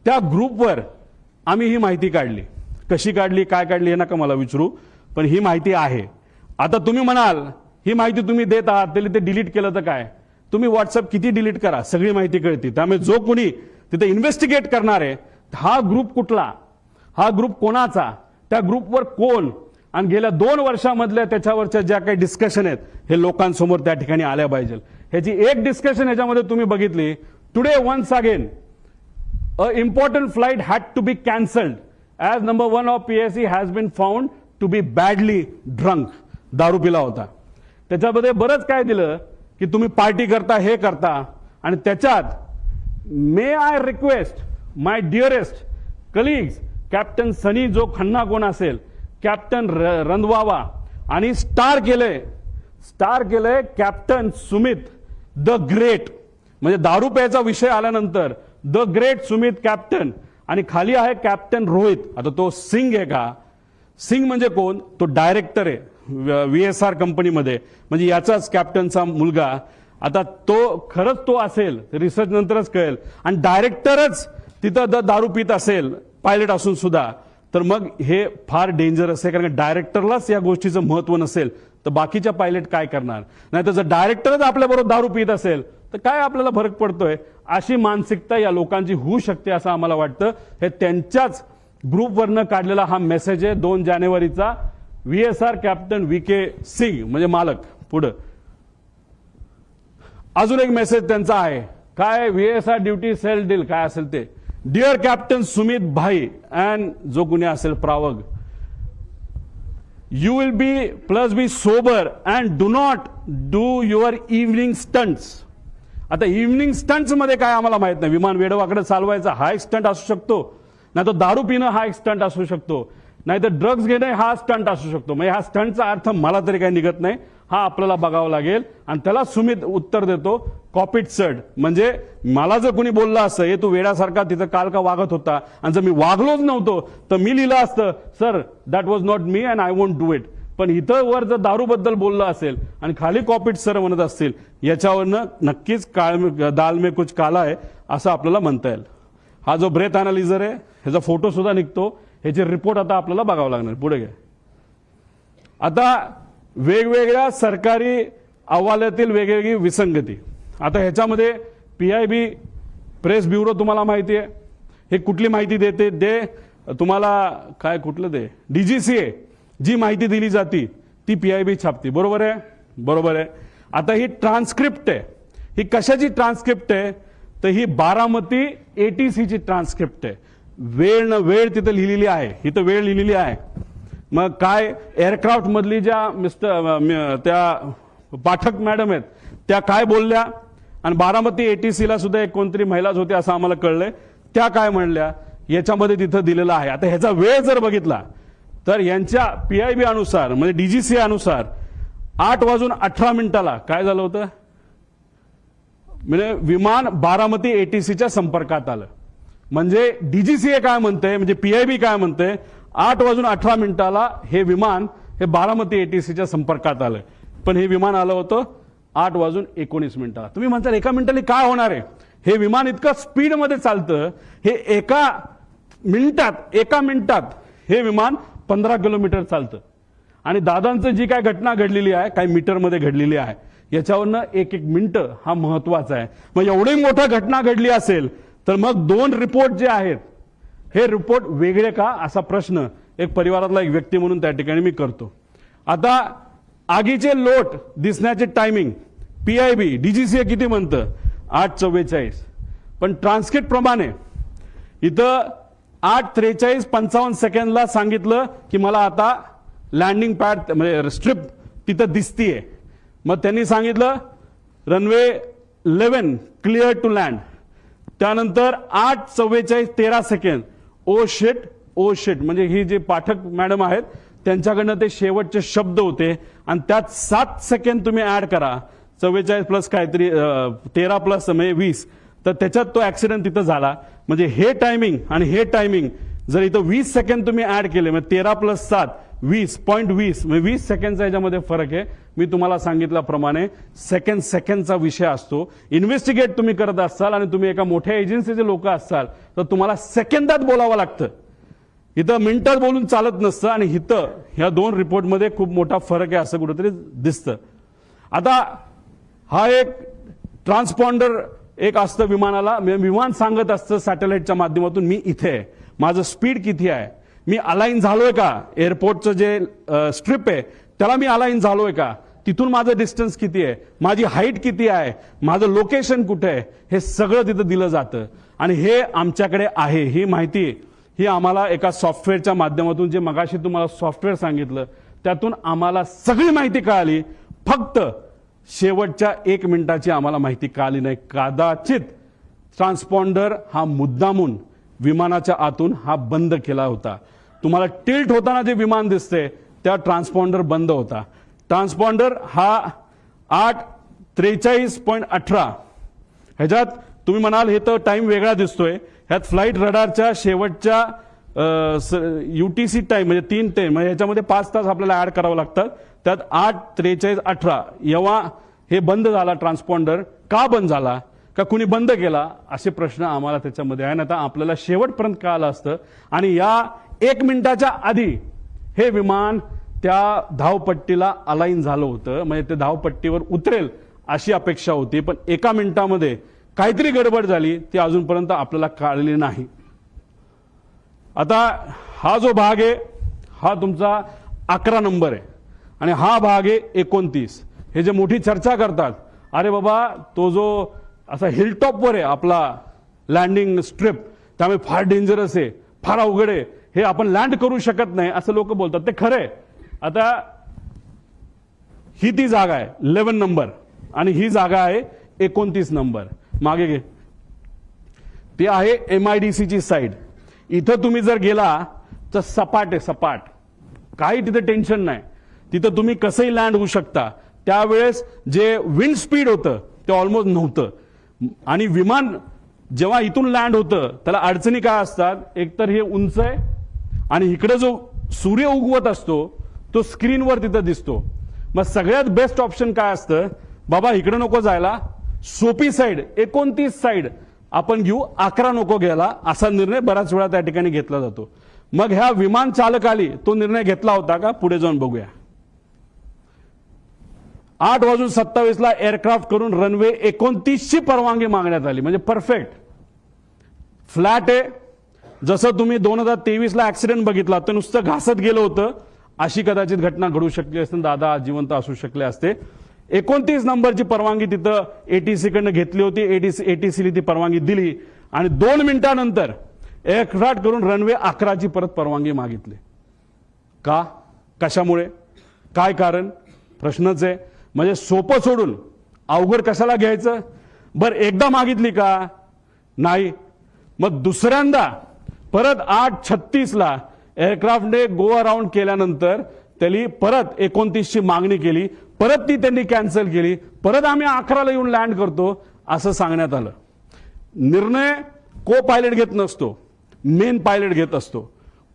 त्या ग्रुपवर आम्ही ही माहिती काढली. कशी काढली, काय काढली हे नका मला विचारू, पण ही माहिती आहे. आता तुम्ही म्हणाल ही माहिती तुम्ही देत आहात त्याला ते डिलीट केलं तर काय, तुम्ही व्हॉट्सअप किती डिलीट करा सगळी माहिती कळते. त्यामुळे जो कोणी तिथे इन्व्हेस्टिगेट करणार आहे हा ग्रुप कुठला, हा ग्रुप कोणाचा, त्या ग्रुपवर कोण, आणि गेल्या 2 वर्षामधल्या त्याच्यावरच्या ज्या काही डिस्कशन आहेत हे लोकांसमोर त्या ठिकाणी आल्या पाहिजे. ह्याची एक डिस्कशन ह्याच्यामध्ये तुम्ही बघितली. Today once again a important flight had to be cancelled as number 1 of PSC has been found to be badly drunk. दारू पिला होता. त्याच्यामध्ये बरंच काय दिलं की तुम्ही पार्टी करता हे करता, आणि त्याच्यात may I request my dearest colleagues, captain Sunny जो खन्ना कोण असेल, कॅप्टन रंधवावा, आणि स्टार केलंय कॅप्टन सुमित द ग्रेट. म्हणजे दारू प्यायचा विषय आल्यानंतर द ग्रेट सुमित कॅप्टन, आणि खाली आहे कॅप्टन रोहित. आता तो सिंग आहे का? सिंग म्हणजे कोण? तो डायरेक्टर आहे VSR कंपनीमध्ये, म्हणजे याचाच कॅप्टनचा मुलगा. आता तो खरंच तो असेल रिसर्च नंतरच कळेल, आणि डायरेक्टरच तिथं दारू पित असेल पायलट असून सुद्धा, तर मग हे फार डेंजरस आहे. कारण डायरेक्टरलाच या गोष्टीचं महत्व नसेल तर बाकीच्या पायलट काय करणार? नाही तर जर डायरेक्टरच आपल्याबरोबर दारू पित असेल तर काय आपल्याला फरक पडतोय? अशी मानसिकता या लोकांची होऊ शकते असं आम्हाला वाटतं. हे त्यांच्याच ग्रुपवरनं काढलेला हा मेसेज आहे 2 जानेवारीचा. VSR कॅप्टन VK सिंग म्हणजे मालक. पुढं अजून एक मेसेज त्यांचा आहे, काय? VSR ड्युटी सेल डील काय असेल ते. डिअर कॅप्टन सुमित भाई अँड जो कुणी असेल प्रावग, you will be sober and do not do your evening stunts. आता इव्हनिंग स्टंट्स मध्ये काय आम्हाला माहित नाही. विमान वेडवाकडे चालवायचा हा एक स्टंट असू शकतो, नाही तर दारू पिणं हा एक स्टंट असू शकतो, नाही तर ड्रग्ज घेणं हा स्टंट असू शकतो. म्हणजे हा स्टंटचा अर्थ मला तरी काही निघत नाही. हा आपल्याला बघावा लागेल. आणि त्याला सुमित उत्तर देतो कॉपीट सर्ड. म्हणजे मला जर कोणी बोललं असतं हे तू वेड्यासारखा तिथं काल का वागत होता, आणि जर मी वागलोच नव्हतो तर मी लिहिलं असतं sir that was not me and I won't do it. पण इथं वर जर दारूबद्दल बोललं असेल आणि खाली कॉपीट सर म्हणत असतील, याच्यावरनं नक्कीच दाल में कुछ काला आहे असं आपल्याला म्हणता येईल. हा जो ब्रेथ अनालिझर आहे ह्याचा फोटो सुद्धा निघतो. ह्याचे रिपोर्ट आता आपल्याला बघावं लागणार. पुढे घ्या. आता वेगवेगळ्या सरकारी अहवालातील वेगवेगळी विसंगती. आता ह्याच्यामध्ये PIB प्रेस ब्युरो तुम्हाला माहिती आहे, हे कुठली माहिती देते? दे तुम्हाला काय कुठलं दे DGCA जी माहिती दिली जाती ती PIB छापती. बरोबर आहे? बरोबर आहे. आता ही ट्रान्सक्रिप्ट आहे. ही कशाची ट्रान्सक्रिप्ट आहे? तर ही बारामती ATC ची ट्रान्सक्रिप्ट आहे. वेळ न वेळ तिथं लिहिलेली आहे. इथं वेळ लिहिलेली आहे. मग काय एअरक्राफ्ट मधली ज्या त्या पाठक मॅडम आहेत त्या काय बोलल्या, आणि बारामती ATC ला सुद्धा एक कोणतरी महिलाच होते असं आम्हाला कळलंय, त्या काय म्हणल्या याच्यामध्ये तिथं दिलेलं आहे. आता ह्याचा वेळ जर बघितला तर यांच्या PIB अनुसार म्हणजे DGCA अनुसार 8:18 काय झालं होतं? म्हणजे विमान बारामती ATC च्या संपर्कात आलं. म्हणजे DGCA काय म्हणते, म्हणजे PIB काय म्हणते, 8:18 हे विमान हे बारामती ATC च्या संपर्कात आलं. पण हे विमान आलं होतं 8:19. तुम्ही म्हणता एका मिनिटाला काय होणार आहे? हे विमान इतकं स्पीडमध्ये चालतं, हे एका मिनिटात हे विमान 15 किलोमीटर चालतं. आणि दादांचं जी काय घटना घडलेली आहे काही मीटरमध्ये घडलेली आहे, याच्यावरनं एक मिनिटं हा महत्वाचा आहे. मग एवढी मोठी घटना घडली असेल तर मग 2 रिपोर्ट जे आहेत हे रिपोर्ट वेगळे का असा प्रश्न एक परिवारातला एक व्यक्ती म्हणून त्या ठिकाणी मी करतो. आता आगीचे लोट दिसण्याचे टायमिंग PIB DGCA किती म्हणतं? 8:44. पण ट्रान्सक्रिप्ट प्रमाणे इथं 8:43:55 सांगितलं की मला आता लँडिंग पॅड म्हणजे स्ट्रिप तिथं दिसतीये. मग त्यांनी सांगितलं रनवे 11 क्लिअर टू लँड. त्यानंतर 8:44:13 ओ शिट म्हणजे ही जी पाठक मॅडम आहेत त्यांच्याकडनं ते शेवटचे शब्द होते, आणि त्यात 7 सेकंद तुम्ही ऍड करा. 44 प्लस काहीतरी 13 प्लस म्हणजे 20, तर त्याच्यात तो ऍक्सिडेंट तिथं झाला. म्हणजे हे टायमिंग आणि हे टायमिंग जर इथं 20 सेकंद तुम्ही ऍड केले, म्हणजे 13 + 7 20.20 म्हणजे 20 सेकंडचा याच्यामध्ये फरक आहे. मी तुम्हाला सांगितल्याप्रमाणे सेकंडचा विषय असतो. इन्व्हेस्टिगेट तुम्ही करत असाल आणि तुम्ही एका मोठ्या एजन्सीचे लोक असाल तर तुम्हाला सेकंदात बोलावं लागतं. इथं मिनिटात बोलून चालत नसतं. आणि इथं ह्या 2 रिपोर्टमध्ये खूप मोठा फरक आहे असं कुठेतरी दिसतं. आता हा एक ट्रान्सपॉन्डर एक असतं विमानाला, विमान सांगत असतं सॅटेलाइटच्या माध्यमातून मी इथे आहे, माझं स्पीड किती आहे, मी अलाइन झालोय का, एअरपोर्टचं जे स्ट्रिप आहे त्याला मी अलाइन झालोय का, तिथून माझं डिस्टन्स किती आहे, माझी हाईट किती आहे, माझं लोकेशन कुठे आहे, हे सगळं तिथं दिलं जातं. आणि हे आमच्याकडे आहे. ही माहिती ही आम्हाला एका सॉफ्टवेअरच्या माध्यमातून, जे मगाशी तुम्हाला सॉफ्टवेअर सांगितलं त्यातून आम्हाला सगळी माहिती कळाली. फक्त शेवटच्या 1 मिनिटाची आम्हाला माहिती कळाली नाही. कदाचित ट्रान्सपॉन्डर हा मुद्दामून विमानाच्या आतून हा बंद केला होता. तुम्हाला टिल्ट होताना जे विमान दिसते त्या ट्रान्सपॉन्डर बंद होता. ट्रान्सपॉन्डर हा 8:43.18 ह्याच्यात तुम्ही म्हणाल हे तर टाइम वेगळा दिसतोय. ह्यात फ्लाईट रडारच्या शेवटच्या UTC टाइम म्हणजे 3 ते म्हणजे ह्याच्यामध्ये 5 तास आपल्याला ऍड करावं लागतात. त्यात 8:43.18 जेव्हा हे बंद झाला ट्रान्सपॉन्डर, का बंद झाला, का कुणी बंद केला, असे प्रश्न आम्हाला त्याच्यामध्ये आहे. आता आपल्याला शेवटपर्यंत कळालं असतं आणि या 1 मिनिटाच्या आधी हे विमान त्या धावपट्टीला अलाइन झालं होतं. म्हणजे ते धावपट्टीवर उतरेल अशी अपेक्षा होती, पण 1 मिनिटामध्ये काहीतरी गडबड झाली ती अजूनपर्यंत आपल्याला कळली नाही. आता हा जो भाग आहे हा तुमचा 11 नंबर आहे आणि हा भाग आहे 29. हे जे मोठी चर्चा करतात, अरे बाबा तो जो असा हिलटॉपवर आहे आपला लँडिंग स्ट्रिप, त्यामुळे फार डेंजरस आहे, फार अवघड आहे, हे आपण लँड करू शकत नाही असं लोक बोलतात. ते खरंय. आता ही ती जागा आहे 11 नंबर आणि ही जागा आहे 29 नंबर. मागे घे. ती आहे MIDC ची साईड. इथं तुम्ही जर गेला तर सपाट आहे, सपाट, काही तिथे टेन्शन नाही. तिथं तुम्ही कसंही लँड होऊ शकता. त्यावेळेस जे विंड स्पीड होतं ते ऑलमोस्ट नव्हतं आणि विमान जेव्हा इथून लँड होतं त्याला अडचणी काय असतात, एकतर हे उंच आहे आणि इकडे जो सूर्य उगवत असतो तो स्क्रीनवर तिथं दिसतो. मग सगळ्यात बेस्ट ऑप्शन काय असतं, बाबा इकडे नको जायला, सोपी साईड 29 साईड आपण घेऊ, 11 नको घ्यायला, असा निर्णय बऱ्याच वेळा त्या ठिकाणी घेतला जातो. मग ह्या विमान चालकाली तो निर्णय घेतला होता का, पुढे जाऊन बघूया. 8:27 एअरक्राफ्ट करून रनवे 29 ची परवानगी मागण्यात आली. म्हणजे परफेक्ट फ्लॅट आहे. जसं तुम्ही 2023 ऍक्सिडेंट बघितला तर नुसतं घासत गेलं होतं, अशी कदाचित घटना घडू शकली असते. दादा जिवंत असू शकले असते. 29 नंबरची परवानगी तिथं ATC कडनं घेतली होती. ATC ती परवानगी दिली आणि 2 मिनिटांनंतर एअरक्राफ्ट करून रनवे 11 ची परत परवानगी मागितली. का, कशामुळे, काय कारण, प्रश्नच आहे. म्हणजे सोपं सोडून अवघड कशाला घ्यायचं. बरं एकदा मागितली का, नाही. मग दुसऱ्यांदा परत 8:36 एअरक्राफ्टने गो अराउंड केल्यानंतर त्यांनी परत 29 ची मागणी केली. परत ती त्यांनी कॅन्सल केली. परत आम्ही 11ला येऊन लँड करतो असं सांगण्यात आलं. निर्णय को पायलट घेत नसतो, मेन पायलट घेत असतो.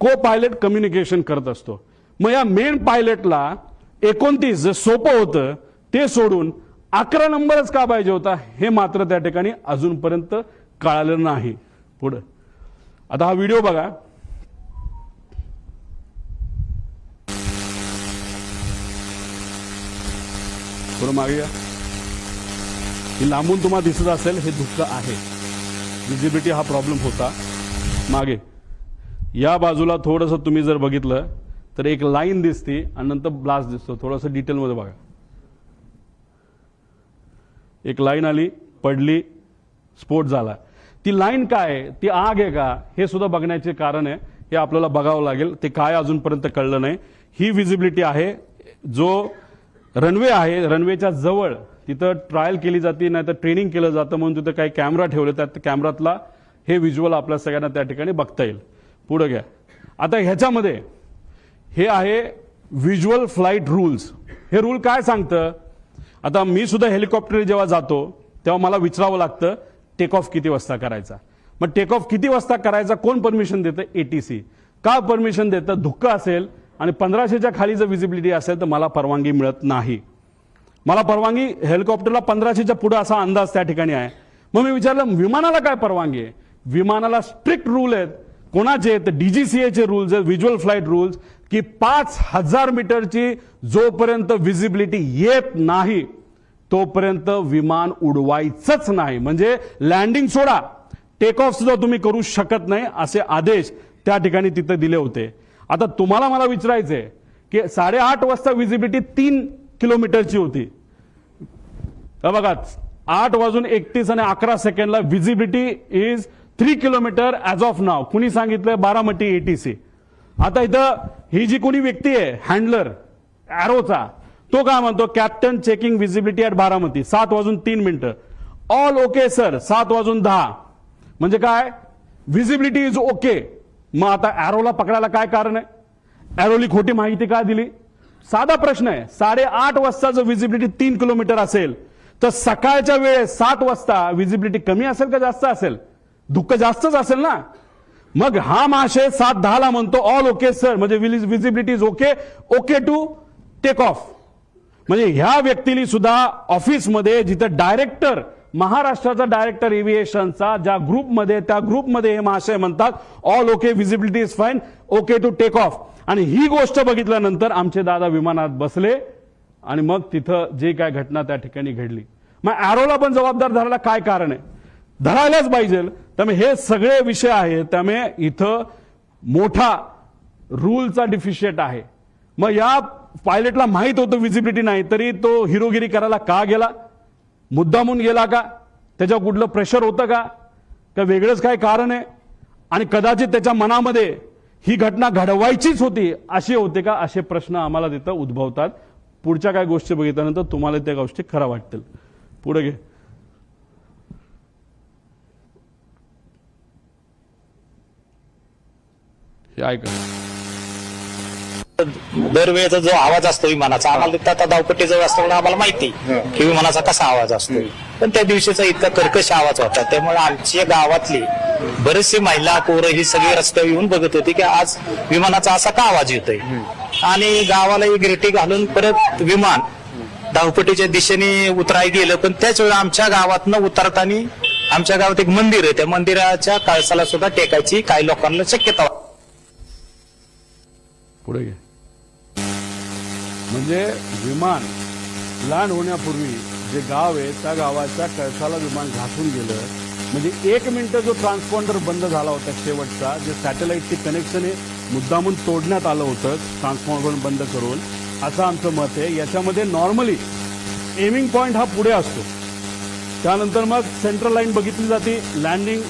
को पायलट कम्युनिकेशन करत असतो. मग या मेन पायलटला 29 जे सोपं होतं ते सोडून 11 नंबरच का पाहिजे होता, हे मात्र त्या ठिकाणी अजूनपर्यंत कळालं नाही. पुढे आता हा व्हिडिओ बघा. थोडं मागे या. ही लांबून तुम्हाला दिसत असेल हे धुक्क आहे, विजिबिलिटी हा प्रॉब्लेम होता. मागे या बाजूला थोडंसं तुम्ही जर बघितलं तर एक लाईन दिसते आणि नंतर ब्लास्ट दिसतो. थोडंसं डिटेलमध्ये बघा. एक लाईन आली, पडली, स्फोट झाला. ती लाईन काय आहे, ती आग आहे का, हे सुद्धा बघण्याचे कारण आहे. हे आपल्याला बघावं लागेल. ते काय अजूनपर्यंत कळलं नाही. ही विजिबिलिटी आहे. जो रनवे आहे, रनवेच्या जवळ तिथं ट्रायल केली जाते, नाही तर ट्रेनिंग केलं जातं म्हणून तिथं काही कॅमेरा ठेवले, त्या कॅमेरातला हे व्हिज्युअल आपल्या सगळ्यांना त्या ठिकाणी बघता येईल. पुढे घ्या. आता ह्याच्यामध्ये हे आहे व्हिज्युअल फ्लाईट रूल्स. हे रूल काय सांगतं, आता मी सुद्धा हेलिकॉप्टर जेव्हा जातो तेव्हा मला विचारावं लागतं टेक ऑफ किती वाजता करायचा. मग टेक ऑफ किती वाजता करायचा कोण परमिशन देतं, ATC. का परमिशन देतं, धुक्क असेल आणि 1500च्या खाली जर विजिबिलिटी असेल तर मला परवानगी मिळत नाही. मला परवानगी हेलिकॉप्टरला 1500च्या पुढे असा अंदाज त्या ठिकाणी आहे. मग मी विचारलं विमानाला काय परवानगी आहे. विमानाला स्ट्रिक्ट रूल आहेत. कोणाचे आहेत, DGCA चे रूल्स आहेत, व्हिज्युअल फ्लाईट रूल्स, की 5000 मीटरची जोपर्यंत विजिबिलिटी येत नाही तोपर्यंत विमान उडवायचंच नाही. म्हणजे लँडिंग सोडा, टेक ऑफ सुद्धा तुम्ही करू शकत नाही, असे आदेश त्या ठिकाणी तिथे दिले होते. आता तुम्हाला मला विचारायचंय की 8:30 वाजता विजिबिलिटी 3 किलोमीटरची होती. बघा 8:31 आणि 11 सेकंडला visibility is 3 kilometre as of now. कुणी सांगितलं, बारामती ATC. आता इथं ही जी कोणी व्यक्ती आहे हँडलर एरोचा, तो काय म्हणतो, captain checking visibility at Baramati 7:03 all okay sir. 7:10 म्हणजे काय, व्हिजिबिलिटी इज ओके. मग आता अॅरोला पकडायला काय कारण आहे? अॅरोली खोटी माहिती का दिली? साधा प्रश्न आहे. 8:30 वाजता जर व्हिजिबिलिटी 3 किलोमीटर असेल तर सकाळच्या वेळेस 7 वाजता व्हिजिबिलिटी कमी असेल का जास्त असेल? धुक्क जास्तच असेल ना. मग हा महाशय 7:10 म्हणतो ऑल ओके सर, म्हणजे visibility is okay, okay to take off. म्हणजे ह्या व्यक्तीने सुद्धा ऑफिसमध्ये जिथं डायरेक्टर, महाराष्ट्राचा डायरेक्टर एव्हिएशनचा ज्या ग्रुपमध्ये, त्या ग्रुपमध्ये हे महाशय म्हणतात all okay, visibility is fine, okay to take off. आणि ही गोष्ट बघितल्यानंतर आमचे दादा विमानात बसले आणि मग तिथं जे काय घटना त्या ठिकाणी घडली. मग अॅरोला पण जबाबदार धरायला काय कारण आहे? धरायलाच पाहिजे. त्यामुळे हे सगळे विषय आहेत. त्यामुळे इथं मोठा रूलचा डिफिशिएट आहे. मग या पायलटला माहित होतं व्हिजिबिलिटी नाही, तरी तो हिरोगिरी करायला का गेला? मुद्दामून गेला का? त्याच्यावर कुठलं प्रेशर होतं का? का वेगळंच काय कारण आहे? आणि कदाचित त्याच्या मनामध्ये ही घटना घडवायचीच होती अशी होते का? असे प्रश्न आम्हाला तिथं उद्भवतात. पुढच्या काय गोष्टी बघितल्यानंतर तुम्हाला त्या गोष्टी खऱ्या वाटतील. पुढे घे. हे ऐका. दरवेळेचा जो आवाज असतो विमानाचा, आम्हाला आता धावपट्टी जवळ असतो म्हणून आम्हाला माहिती की विमानाचा कसा आवाज असतो. पण त्या दिवशीचा इतका कर्कश आवाज होता, त्यामुळे आमच्या गावातली बरेचसे महिला, पोरं ही सगळी रस्त्यावर येऊन बघत होती की आज विमानाचा असा का आवाज येतोय. आणि गावाला एक रेटी घालून परत विमान धावपट्टीच्या दिशेने उतराय गेलं. पण त्याच वेळी आमच्या गावातनं उतरताना आमच्या गावात एक मंदिर आहे, त्या मंदिराच्या कळसाला सुद्धा टेकायची काही लोकांना शक्यता. पुढे घे. म्हणजे विमान लँड होण्यापूर्वी जे गाव आहे त्या गावाच्या कळसाला विमान घासून गेलं. म्हणजे 1 मिनिट जो ट्रान्सपॉन्डर बंद झाला होता शेवटचा, जे सॅटेलाइटची कनेक्शन हे मुद्दामून तोडण्यात आलं होतं ट्रान्सपॉन्डर बंद करून, असं आमचं मत आहे. याच्यामध्ये नॉर्मली एमिंग पॉइंट हा पुढे असतो, त्यानंतर मग सेंट्रल लाईन बघितली जाते, लँडिंग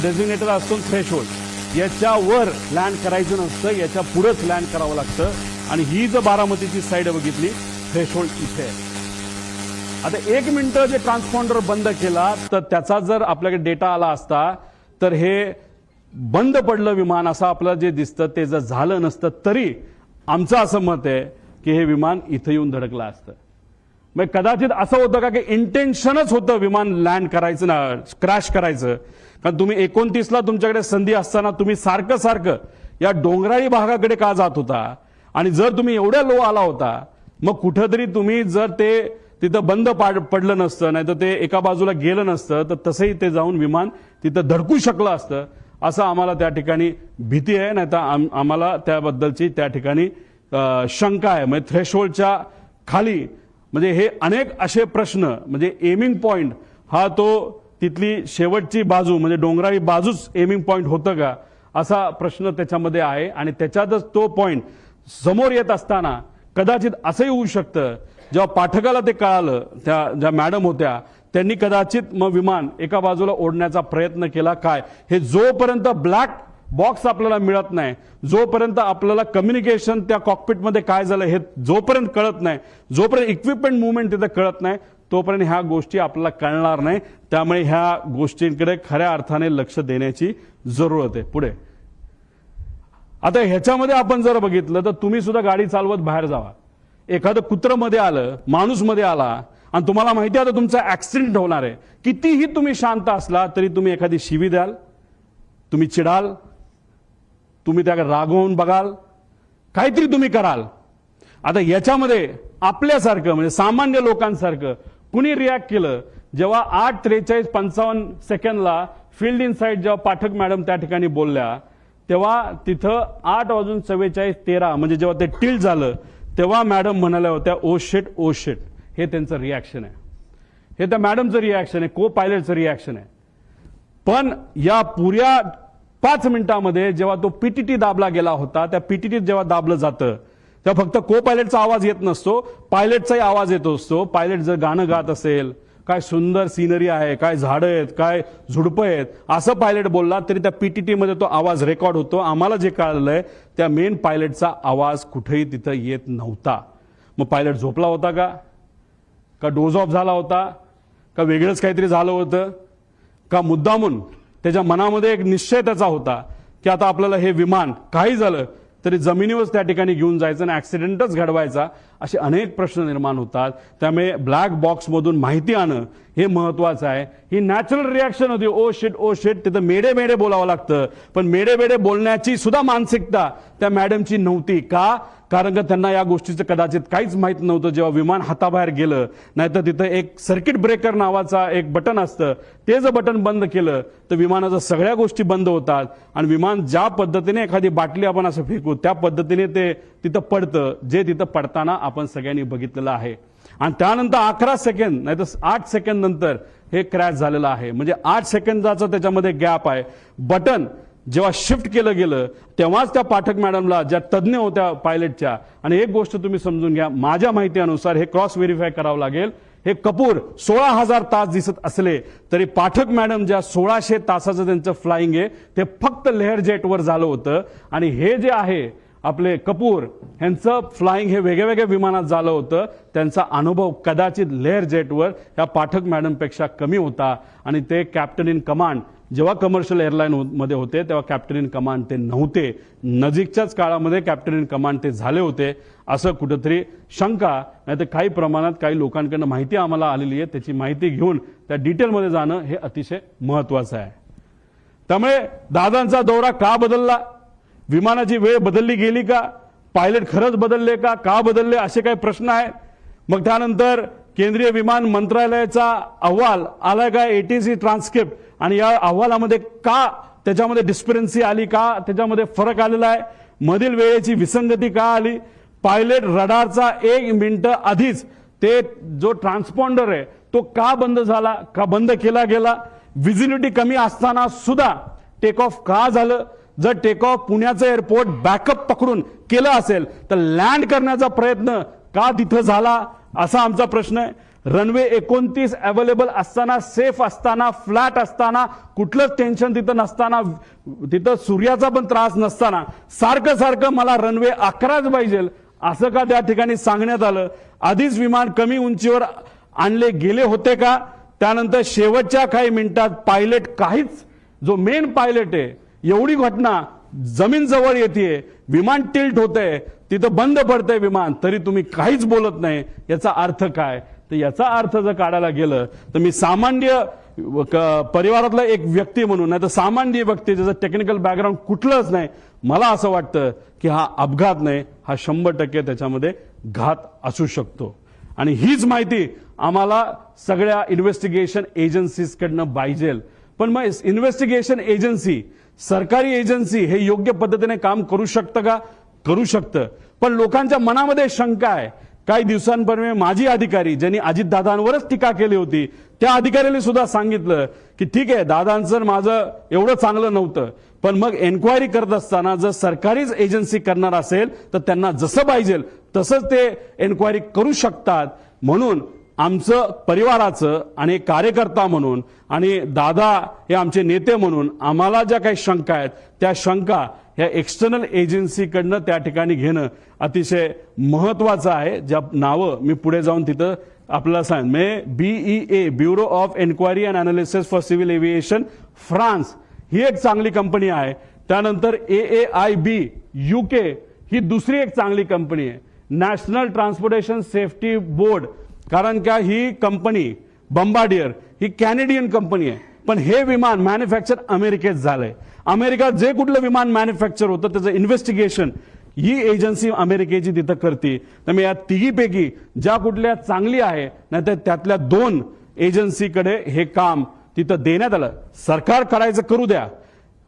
डेझिग्नेटर असतो, थ्रेशोल्ड. याच्यावर लँड करायचं नसतं, याच्या पुढेच लँड करावं लागतं. आणि ही जर बारामतीची साईड बघितली, थ्रेशोल्ड इथे आहे. आता 1 मिनिट जे ट्रान्सपॉन्डर बंद केला तर त्याचा जर आपल्याकडे डेटा आला असता तर हे बंद पडलं विमान असं आपल्याला जे दिसतं ते जर झालं नसतं, तरी आमचं असं मत आहे की हे विमान इथं येऊन धडकलं असतं. मग कदाचित असं होतं का की इंटेन्शनच होतं विमान लँड करायचं ना, क्रॅश करायचं. कारण तुम्ही 29ला तुमच्याकडे संधी असताना तुम्ही सारखं सारखं या डोंगराळी भागाकडे का जात होता? आणि जर तुम्ही एवढ्या लो आला होता, मग कुठंतरी तुम्ही जर ते तिथं बंद पडलं नसतं, नाही तर ते एका बाजूला गेलं नसतं, तर तसंही ते जाऊन विमान तिथं धडकू शकलं असतं, असं आम्हाला त्या ठिकाणी भीती आहे. नाही तर आम्हाला त्याबद्दलची त्या ठिकाणी शंका आहे. म्हणजे थ्रेशोल्डच्या खाली म्हणजे हे अनेक असे प्रश्न, म्हणजे एमिंग पॉइंट हा तो तिथली शेवटची बाजू म्हणजे डोंगराळी बाजूच एमिंग पॉइंट होतं का, असा प्रश्न त्याच्यामध्ये आहे. आणि त्याच्यातच तो पॉइंट समोर येत असताना कदाचित असंही होऊ शकतं, जेव्हा पाठकाला ते कळालं, त्या ज्या मॅडम होत्या त्यांनी कदाचित मग विमान एका बाजूला ओढण्याचा प्रयत्न केला. काय हे जोपर्यंत ब्लॅक बॉक्स आपल्याला मिळत नाही, जोपर्यंत आपल्याला कम्युनिकेशन त्या कॉकपिटमध्ये काय झालं हे जोपर्यंत कळत नाही, जोपर्यंत इक्विपमेंट मुवमेंट तिथे कळत नाही, तोपर्यंत ह्या गोष्टी आपल्याला कळणार नाही. त्यामुळे ह्या गोष्टींकडे खऱ्या अर्थाने लक्ष देण्याची जरूरत आहे. पुढे आता ह्याच्यामध्ये आपण जर बघितलं तर तुम्ही सुद्धा गाडी चालवत बाहेर जावा, एखादं कुत्रं मध्ये आलं, माणूस मध्ये आला आणि तुम्हाला माहिती आहे आता तुमचा ऍक्सिडेंट होणार आहे, कितीही तुम्ही शांत असला तरी तुम्ही एखादी शिवी द्याल, तुम्ही चिडाल, तुम्ही त्या रागवून बघाल, काहीतरी तुम्ही कराल. आता याच्यामध्ये आपल्यासारखं म्हणजे सामान्य लोकांसारखं कुणी रिॲक्ट केलं? जेव्हा 8:43:55 फील्ड इन साईड जेव्हा पाठक मॅडम त्या ठिकाणी बोलल्या, तेव्हा तिथं 8:44:13 म्हणजे जेव्हा ते टिल्ट झालं तेव्हा मॅडम म्हणाल्या होत्या ओ शेट ओ शेट. हे त्यांचं रिॲक्शन आहे, हे त्या मॅडमचं रिॲक्शन आहे, को पायलटचं रिॲक्शन आहे. पण या पुऱ्या 5 मिनिटांमध्ये जेव्हा तो पीटीटी दाबला गेला होता, त्या पीटीटीत जेव्हा दाबलं जातं तेव्हा फक्त को पायलटचा आवाज येत नसतो, पायलटचाही आवाज येत असतो. पायलट जर गाणं गात असेल, काय सुंदर सिनरी आहे, काय झाडं आहेत, काय झुडपं आहेत, असं पायलट बोलला तरी त्या पीटीटी मध्ये तो आवाज रेकॉर्ड होतो. आम्हाला जे कळलंय त्या मेन पायलटचा आवाज कुठेही तिथं येत नव्हता. मग पायलट झोपला होता का डोज ऑफ झाला होता का वेगळंच काहीतरी झालं होतं का मुद्दामून त्याच्या मनामध्ये एक निश्चय त्याचा होता की आता आपल्याला हे विमान काही झालं तरी जमिनीवरच त्या ठिकाणी घेऊन जायचं आणि ऍक्सिडेंटच घडवायचा, असे अनेक प्रश्न निर्माण होतात. त्यामुळे ब्लॅक बॉक्समधून माहिती आणणं हे महत्वाचं आहे. ही नॅचरल रिॲक्शन होती, ओ शिट. तिथं मेडे मेडे बोलावं लागतं, पण मेडे मेडे बोलण्याची सुद्धा मानसिकता त्या मॅडमची नव्हती. का? कारण का त्यांना या गोष्टीचं कदाचित काहीच माहित नव्हतं. जेव्हा विमान हाताबाहेर गेलं, नाहीतर तिथं एक सर्किट ब्रेकर नावाचा एक बटन असतं, ते जर बटन बंद केलं तर विमानाच्या सगळ्या गोष्टी बंद होतात आणि विमान ज्या पद्धतीने एखादी बाटली आपण असं फेकू त्या पद्धतीने ते तिथं पडतं, जे तिथं पडताना आपण सगळ्यांनी बघितलेलं आहे. आणि त्यानंतर 11 सेकंद नाही तर 8 सेकंद नंतर हे क्रॅश झालेलं आहे. म्हणजे 8 सेकंदाचा त्याच्यामध्ये गॅप आहे. बटन जेव्हा शिफ्ट केलं गेलं तेव्हाच त्या पाठक मॅडमला, ज्या तज्ज्ञ होत्या पायलटच्या, आणि एक गोष्ट तुम्ही समजून घ्या, माझ्या माहितीनुसार हे क्रॉस व्हेरीफाय करावं लागेल, हे कपूर 16,000 तास दिसत असले तरी पाठक मॅडम ज्या 1600 तासाचं त्यांचं फ्लाइंग आहे ते फक्त लेअर जेटवर झालं होतं. आणि हे जे आहे आपले कपूर यांचं फ्लाइंग हे वेगळ्या वेगळ्या विमानात झालं होतं. त्यांचा अनुभव कदाचित लेअर जेटवर या पाठक मॅडमपेक्षा कमी होता. आणि ते कॅप्टन इन कमांड जेव्हा कमर्शियल एअरलाईन मध्ये होते तेव्हा कॅप्टन इन कमांड ते नव्हते. नजीकच्याच काळामध्ये कॅप्टन इन कमांड ते झाले होते, असं कुठंतरी शंका, नाही तर काही प्रमाणात काही लोकांकडनं माहिती आम्हाला आलेली आहे. त्याची माहिती घेऊन त्या डिटेलमध्ये जाणं हे अतिशय महत्वाचं आहे. त्यामुळे दादांचा दौरा का बदलला? विमानाची वेळ बदलली गेली का? पायलट खरंच बदलले का? का बदलले? असे काही प्रश्न आहेत. मग त्यानंतर केंद्रीय विमान मंत्रालयाचा अहवाल आलाय का, एटीसी ट्रान्सक्रिप्ट, आणि या अहवालामध्ये का त्याच्यामध्ये डिस्परन्सी आली, का त्याच्यामध्ये फरक आलेला आहे, मधील वेळेची विसंगती का आली, पायलट रडारचा 1 मिनिट आधीच ते जो ट्रान्सपॉन्डर आहे तो का बंद झाला, का बंद केला गेला, व्हिजिबिलिटी कमी असताना सुद्धा टेक ऑफ का झालं, जर टेक ऑफ पुण्याचं एअरपोर्ट बॅकअप पकडून केलं असेल तर लँड करण्याचा प्रयत्न का तिथं झाला, असा आमचा प्रश्न आहे. रनवे 29 अवेलेबल असताना, सेफ असताना, फ्लॅट असताना, कुठलंच टेन्शन तिथं नसताना, तिथं सूर्याचा पण त्रास नसताना सारखं सारखं मला रनवे 11च पाहिजे असं का त्या ठिकाणी सांगण्यात आलं? आधीच विमान कमी उंचीवर आणले गेले होते का? त्यानंतर शेवटच्या काही मिनिटात पायलट काहीच, जो मेन पायलट आहे, एवढी घटना जमीन जवळ येते, विमान टिल्ट होतंय, तिथं बंद पडतंय विमान, तरी तुम्ही काहीच बोलत नाही. याचा अर्थ काय? तर याचा अर्थ जर काढायला गेलं तर मी सामान्य परिवारातला एक व्यक्ती म्हणून, नाही तर सामान्य व्यक्ती ज्याचं टेक्निकल बॅकग्राऊंड कुठलंच नाही, मला असं वाटतं की हा अपघात नाही, हा 100% त्याच्यामध्ये घात असू शकतो. आणि हीच माहिती आम्हाला सगळ्या इन्व्हेस्टिगेशन एजन्सीजकडनं पाहिजे. पण मग इन्व्हेस्टिगेशन एजन्सी, सरकारी एजन्सी हे योग्य पद्धतीने काम करू शकतं का? करू शकतं. पण लोकांच्या मनामध्ये शंका आहे. काही दिवसांपूर्वी माजी अधिकारी ज्यांनी अजितदादांवरच टीका केली होती, त्या अधिकाऱ्याने सुद्धा सांगितलं की ठीक आहे, दादांचं माझं एवढं चांगलं नव्हतं, पण मग एन्क्वायरी करत असताना जर सरकारीच एजन्सी करणार असेल तर त्यांना जसं पाहिजे तसंच ते एन्क्वायरी करू शकतात. म्हणून आमचं परिवाराचं आणि कार्यकर्ता म्हणून आणि दादा हे आमचे नेते म्हणून आम्हाला ज्या काही शंका आहेत त्या शंका ह्या एक्सटर्नल एजन्सीकडनं त्या ठिकाणी घेणं अतिशय महत्वाचं आहे. ज्या नावं मी पुढे जाऊन तिथं आपल्याला सांग, BEA bureau of enquiry and analysis for civil aviation France ही एक चांगली कंपनी आहे. त्यानंतर AAIB UK ही दुसरी एक चांगली कंपनी आहे. नॅशनल ट्रान्सपोर्टेशन सेफ्टी बोर्ड, कारण का ही कंपनी बंबार्डियर ही कॅनेडियन कंपनी आहे, पण हे विमान मॅन्युफॅक्चर अमेरिकेत झालंय. अमेरिकात जे कुठलं विमान मॅन्युफॅक्चर होतं त्याचं इन्व्हेस्टिगेशन ही एजन्सी अमेरिकेची तिथं करते. त्यामुळे या तिघीपैकी ज्या कुठल्या चांगली आहे, नाहीतर त्यातल्या 2 एजन्सीकडे हे काम तिथं देण्यात आलं. सरकार करायचं करू द्या,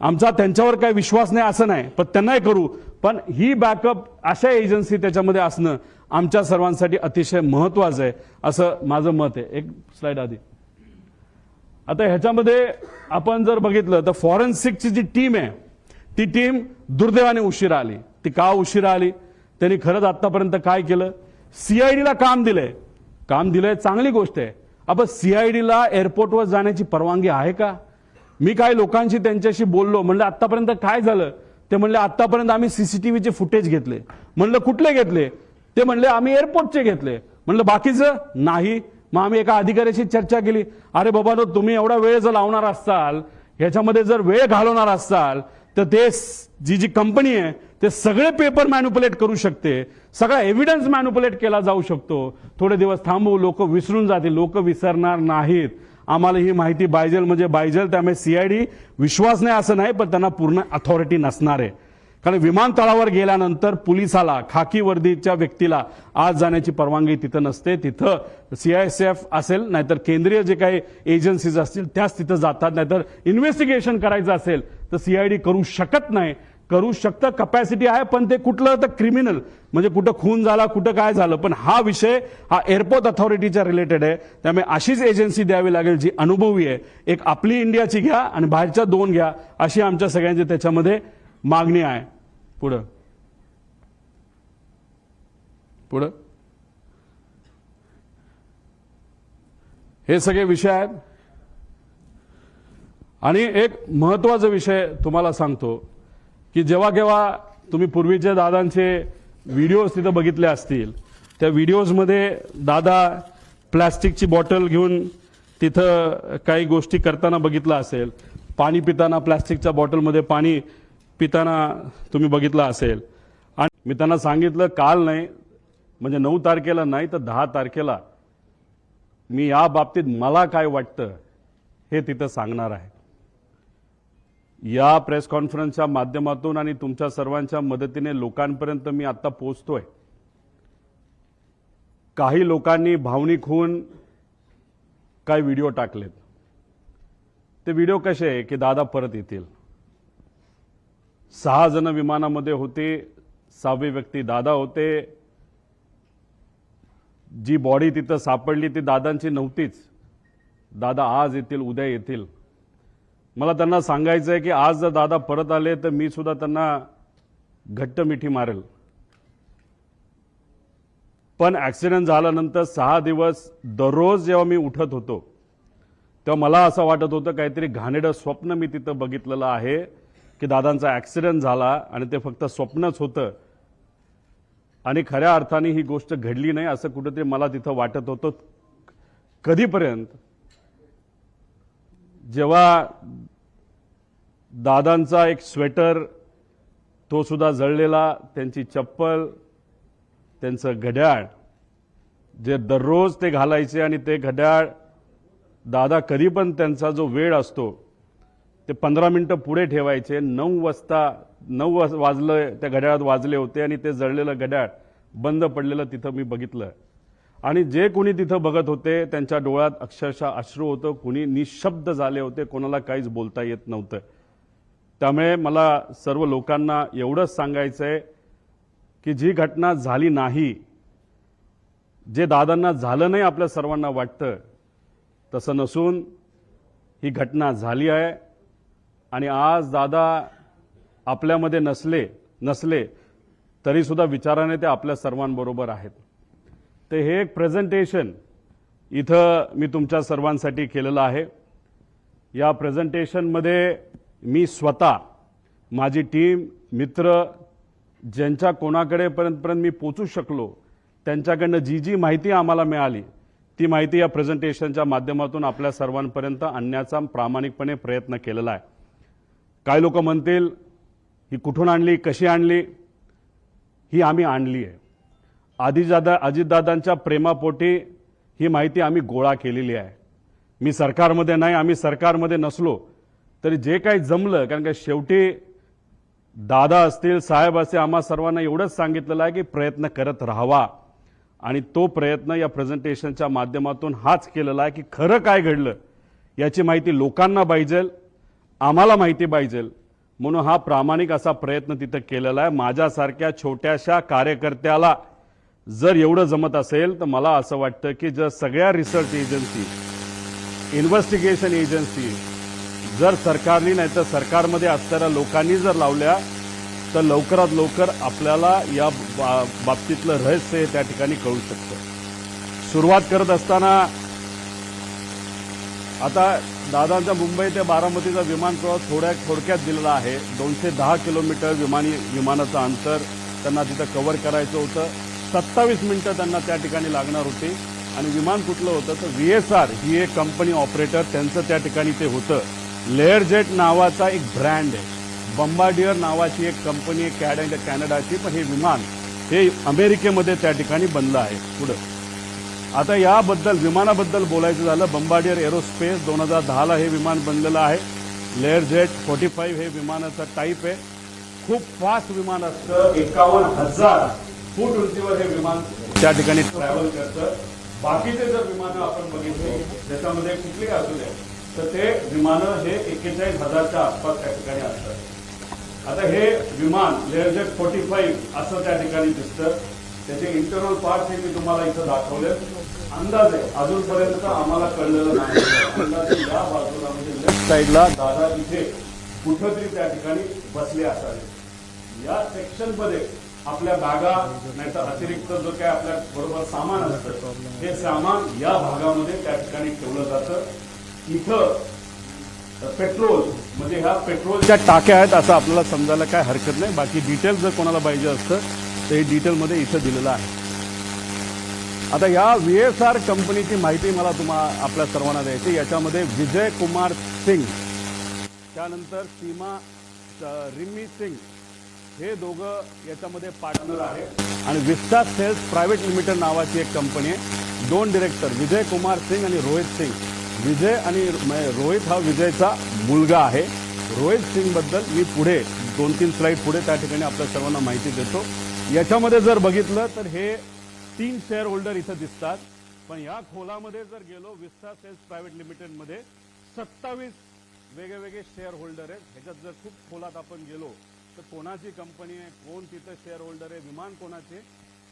आमचा त्यांच्यावर काही विश्वास नाही असं नाही, पण त्यांनाही करू, पण ही बॅकअप अशा एजन्सी त्याच्यामध्ये असणं आमच्या सर्वांसाठी अतिशय महत्वाचं आहे असं माझं मत आहे. एक स्लाइड आधी. आता ह्याच्यामध्ये आपण जर बघितलं तर फॉरेन्सिकची जी टीम आहे ती टीम दुर्दैवाने उशिरा आली. ती का उशिरा आली? त्यांनी खरंच आतापर्यंत काय केलं? CIDला काम दिलंय, चांगली गोष्ट आहे. आपण CIDला एअरपोर्टवर जाण्याची परवानगी आहे का? मी काही लोकांशी त्यांच्याशी बोललो, म्हणलं आतापर्यंत काय झालं? ते म्हणले आतापर्यंत आम्ही CCTVचे फुटेज घेतले. म्हणलं कुठले घेतले? ते म्हणले आम्ही एअरपोर्टचे घेतले. म्हणलं बाकीचं नाही. मग आम्ही एका अधिकाऱ्याशी चर्चा केली, अरे बाबा तुम्ही एवढा वेळ जर लावणार असाल ह्याच्यामध्ये जर वेळ घालवणार असाल तर ते जी कंपनी आहे ते सगळे पेपर मॅन्युपुलेट करू शकते, सगळा एव्हिडन्स मॅन्युपुलेट केला जाऊ शकतो. थोडे दिवस थांबू, लोक विसरून जातील. लोक विसरणार नाहीत. आम्हाला ही माहिती पाहिजे म्हणजे पाहिजे. त्यामुळे सीआयडी विश्वास नाही असं नाही, पण त्यांना पूर्ण अथॉरिटी नसणार आहे. कारण विमानतळावर गेल्यानंतर पोलिसाला, खाकी वर्दीच्या व्यक्तीला आज जाण्याची परवानगी तिथं नसते. तिथं सीआयएसएफ असेल, नाहीतर केंद्रीय जे काही एजन्सीज असतील त्याच तिथं जातात. नाहीतर इन्व्हेस्टिगेशन करायचं असेल तर सीआयडी करू शकत नाही. करू शकतं, कपॅसिटी आहे, पण ते कुठलं तर क्रिमिनल म्हणजे कुठं खून झाला, कुठं काय झालं. पण हा विषय हा एअरपोर्ट अथॉरिटीच्या रिलेटेड आहे. त्यामुळे अशीच एजन्सी द्यावी लागेल जी अनुभवी आहे. एक आपली इंडियाची घ्या आणि बाहेरच्या 2 घ्या, अशी आमच्या सगळ्यांची त्याच्यामध्ये मागणी आहे. पुढं पुढं हे सगळे विषय आहेत. आणि एक महत्वाचा विषय तुम्हाला सांगतो की जेव्हा केव्हा तुम्ही पूर्वीच्या दादांचे व्हिडिओज तिथं बघितले असतील, त्या व्हिडिओजमध्ये दादा प्लॅस्टिकची बॉटल घेऊन तिथं काही गोष्टी करताना बघितलं असेल. पाणी पिताना प्लॅस्टिकच्या बॉटलमध्ये पाणी पिताना तुम्ही बघितलं असेल. आणि मी त्यांना सांगितलं काल नाही म्हणजे 9 तारखेला नाही तर 10 तारखेला मी या बाबतीत मला काय वाटतं हे तिथं सांगणार आहे. या प्रेस कॉन्फरन्सच्या माध्यमातून आणि तुमच्या सर्वांच्या मदतीने लोकांपर्यंत मी आता पोहोचतोय. काही लोकांनी भावनिक होऊन काही व्हिडिओ टाकलेत. ते व्हिडिओ कसे आहे की दादा परत येतील. 6 जण विमानामध्ये होते, 6वी व्यक्ती दादा होते. जी बॉडी तिथं सापडली ती दादांची नव्हतीच. दादा आज येतील, उद्या येतील. मला त्यांना सांगायचं आहे की आज जर दादा परत आले तर मी सुद्धा त्यांना घट्ट मिठी मारेल. पण ऍक्सिडेंट झाल्यानंतर 6 दिवस दररोज जेव्हा मी उठत होतो तेव्हा मला असं वाटत होतं काहीतरी घाणेरडं स्वप्न मी तिथं बघितलेलं आहे की दादांचा ऍक्सिडेंट झाला आणि ते फक्त स्वप्नच होतं आणि खऱ्या अर्थाने ही गोष्ट घडली नाही असं कुठेतरी मला तिथं वाटत होतं. कधीपर्यंत जेव्हा दादांचा एक स्वेटर तो सुद्धा जळलेला, त्यांची चप्पल, त्यांचं घड्याळ जे दररोज ते घालायचे आणि ते घड्याळ दादा कधी पण त्यांचा जो वेळ असतो ते 15 मिनिटं पुढे ठेवायचे. 9 वाजलं त्या घड्याळात वाजले होते आणि ते जळलेलं घड्याळ बंद पडलेलं तिथं मी बघितलं. आणि जे कोणी तिथं बघत होते त्यांच्या डोळ्यात अक्षरशः अश्रू होतं. कोणी निशब्द झाले होते, कोणाला काहीच बोलता येत नव्हतं. त्यामुळे मला सर्व लोकांना एवढंच सांगायचं आहे की जी घटना झाली नाही, जे दादांना झालं नाही आपल्या सर्वांना वाटतं तसं नसून ही घटना झाली आहे. आणि आज दादा आपल्यामध्ये नसले तरी सुद्धा विचाराने ते आपल्या सर्वांबरोबर आहेत. ते हे एक प्रेझेंटेशन इथं मी तुमच्या सर्वांसाठी केलेलं आहे. या प्रेझेंटेशनमध्ये मी स्वतः, माझी टीम, मित्र, ज्यांच्या कोणाकडे पर्यंत मी पोचू शकलो त्यांच्याकडनं जी माहिती आम्हाला मिळाली ती माहिती या प्रेझेंटेशनच्या माध्यमातून आपल्या सर्वांपर्यंत आणण्याचा प्रामाणिकपणे प्रयत्न केलेला आहे. काही लोक म्हणतील ही कुठून आणली, कशी आणली. ही आम्ही आणली आहे. अजितदादांच्या प्रेमापोटी ही माहिती आम्ही गोळा केलेली आहे. मी सरकारमध्ये नाही, आम्ही सरकारमध्ये नसलो तरी जे काही जमलं, कारण का शेवटी दादा असतील, साहेब असतील, आम्हा सर्वांना एवढंच सांगितलेलं आहे की प्रयत्न करत राहावा. आणि तो प्रयत्न या प्रेझेंटेशनच्या माध्यमातून हाच केलेला आहे की खरं काय घडलं याची माहिती लोकांना पाहिजे, आम्हाला माहिती पाहिजे. म्हणून हा प्रामाणिक असा प्रयत्न तिथं केलेला आहे. माझ्यासारख्या छोट्याशा कार्यकर्त्याला जर एवढं जमत असेल तर मला असं वाटतं की जर सगळ्या रिसर्च एजन्सी, इन्व्हेस्टिगेशन एजन्सी जर सरकारने नाही तर सरकारमध्ये असणाऱ्या लोकांनी जर लावल्या तर लवकरात लवकर आपल्याला या बाबतीतलं रहस्य त्या ठिकाणी कळू शकतं. सुरुवात करत असताना आता दादांचा मुंबई ते बारामतीचा विमान प्रवास थोडक्यात दिलेला आहे. 210 किलोमीटर विमानाचं अंतर त्यांना तिथं कव्हर करायचं होतं. 27 मिनिटं त्यांना त्या ठिकाणी लागणार होती. आणि विमान कुठलं होतं तर VSR ही एक कंपनी ऑपरेटर त्यांचं त्या ठिकाणी ते होतं. लेअर जेट नावाचा एक ब्रँड आहे, बंबार्डियर नावाची एक कंपनी आहे कॅनडाची, पण हे विमान हे अमेरिकेमध्ये त्या ठिकाणी बनलं आहे. पुढं आता याबद्दल विमानाबद्दल बोलायचं झालं, बंबार्डियर एरोस्पेस 2010ला हे विमान बनलेलं आहे. लेअर जेट 45 हे विमानाचं टाईप आहे. खूप फास्ट विमान असतं, 51,000 फूट उंचीवर हे विमान त्या ठिकाणी ट्रॅव्हल करतं. बाकीचे जर विमानं आपण बघितले त्याच्यामध्ये कुठली काय असू दे तर ते विमानं हे 41,000च्या आसपास त्या ठिकाणी असतात. आता हे विमान लेअरजेट 45 असं त्या ठिकाणी दिसतं. त्याचे इंटरनल पार्ट हे मी तुम्हाला इथं दाखवले. अंदाजे अजूनपर्यंत आम्हाला कळलेलं नाही. अंदाजे या बाजूला म्हणजे लेफ्ट साईडला दादा इथे कुठंतरी त्या ठिकाणी बसले असावे. या सेक्शन मध्ये आपल्या बॅगा नाहीतर अतिरिक्त जो काय आपल्या बरोबर सामान असतं हे सामान या भागामध्ये त्या ठिकाणी ठेवलं जातं. इथं पेट्रोल म्हणजे ह्या पेट्रोलच्या टाक्या आहेत असं आपल्याला समजायला काय हरकत नाही. बाकी डिटेल जर कोणाला पाहिजे असतं तर हे डिटेलमध्ये इथं दिलेलं आहे. आता या VSR कंपनीची माहिती मला आपल्या सर्वांना द्यायची. याच्यामध्ये विजय कुमार सिंग, त्यानंतर सीमा रिमी सिंग हे दोघं याच्यामध्ये पार्टनर आहेत. आणि विस्टा सेल्स प्रायव्हेट लिमिटेड नावाची एक कंपनी आहे. 2 डिरेक्टर विजय कुमार सिंग आणि रोहित सिंग. विजय आणि रोहित हा विजयचा मुलगा आहे. रोहित सिंग बद्दल मी पुढे 2-3 स्लाइड पुढे त्या ठिकाणी आपल्या सर्वांना माहिती देतो. याच्यामध्ये जर बघितलं तर हे 3 शेअर होल्डर इथं दिसतात. पण या खोलामध्ये जर गेलो विस्टा सेल्स प्रायव्हेट लिमिटेडमध्ये 27 वेगवेगळे शेअर होल्डर आहेत. ह्याच्यात जर खूप खोलात आपण गेलो तर कोणाची कंपनी आहे, कोण तिथं शेअर होल्डर आहे, विमान कोणाचे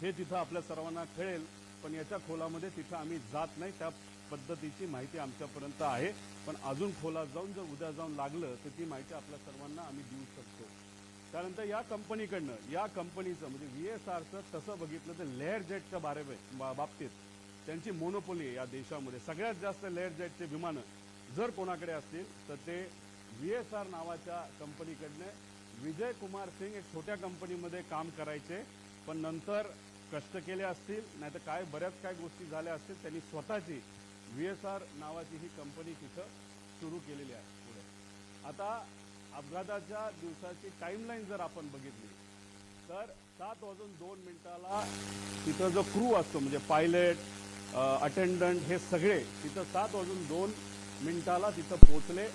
हे तिथं आपल्या सर्वांना कळेल. पण याच्या खोलामध्ये तिथं आम्ही जात नाही. त्या पद्धतीची माहिती आमच्यापर्यंत आहे. पण अजून खोलात जाऊन जर उद्या जाऊन लागलं तर ती माहिती आपल्या सर्वांना आम्ही देऊ शकतो. त्यानंतर या कंपनीकडनं या कंपनीचं म्हणजे VSRचं तसं बघितलं तर लेअर जेटच्या बाबतीत त्यांची मोनोपोली आहे या देशामध्ये. सगळ्यात जास्त लेअर जेटचे विमानं जर कोणाकडे असतील तर ते VSR नावाच्या कंपनीकडनं विजय कुमार सिंग एक छोट्या कंपनीमध्ये काम करायचे. पण नंतर कष्ट केले असतील नाहीतर काय बऱ्याच काय गोष्टी झाल्या असतील, त्यांनी स्वतःची VSR नावाची ही कंपनी तिथं सुरू केलेली आहे. पुढे आता अपघाताच्या दिवसाची टाइमलाईन जर आपण बघितली तर 7:02 तिथं जो क्रू असतो म्हणजे पायलट अटेंडंट हे सगळे तिथं 7:02 तिथं पोहोचले.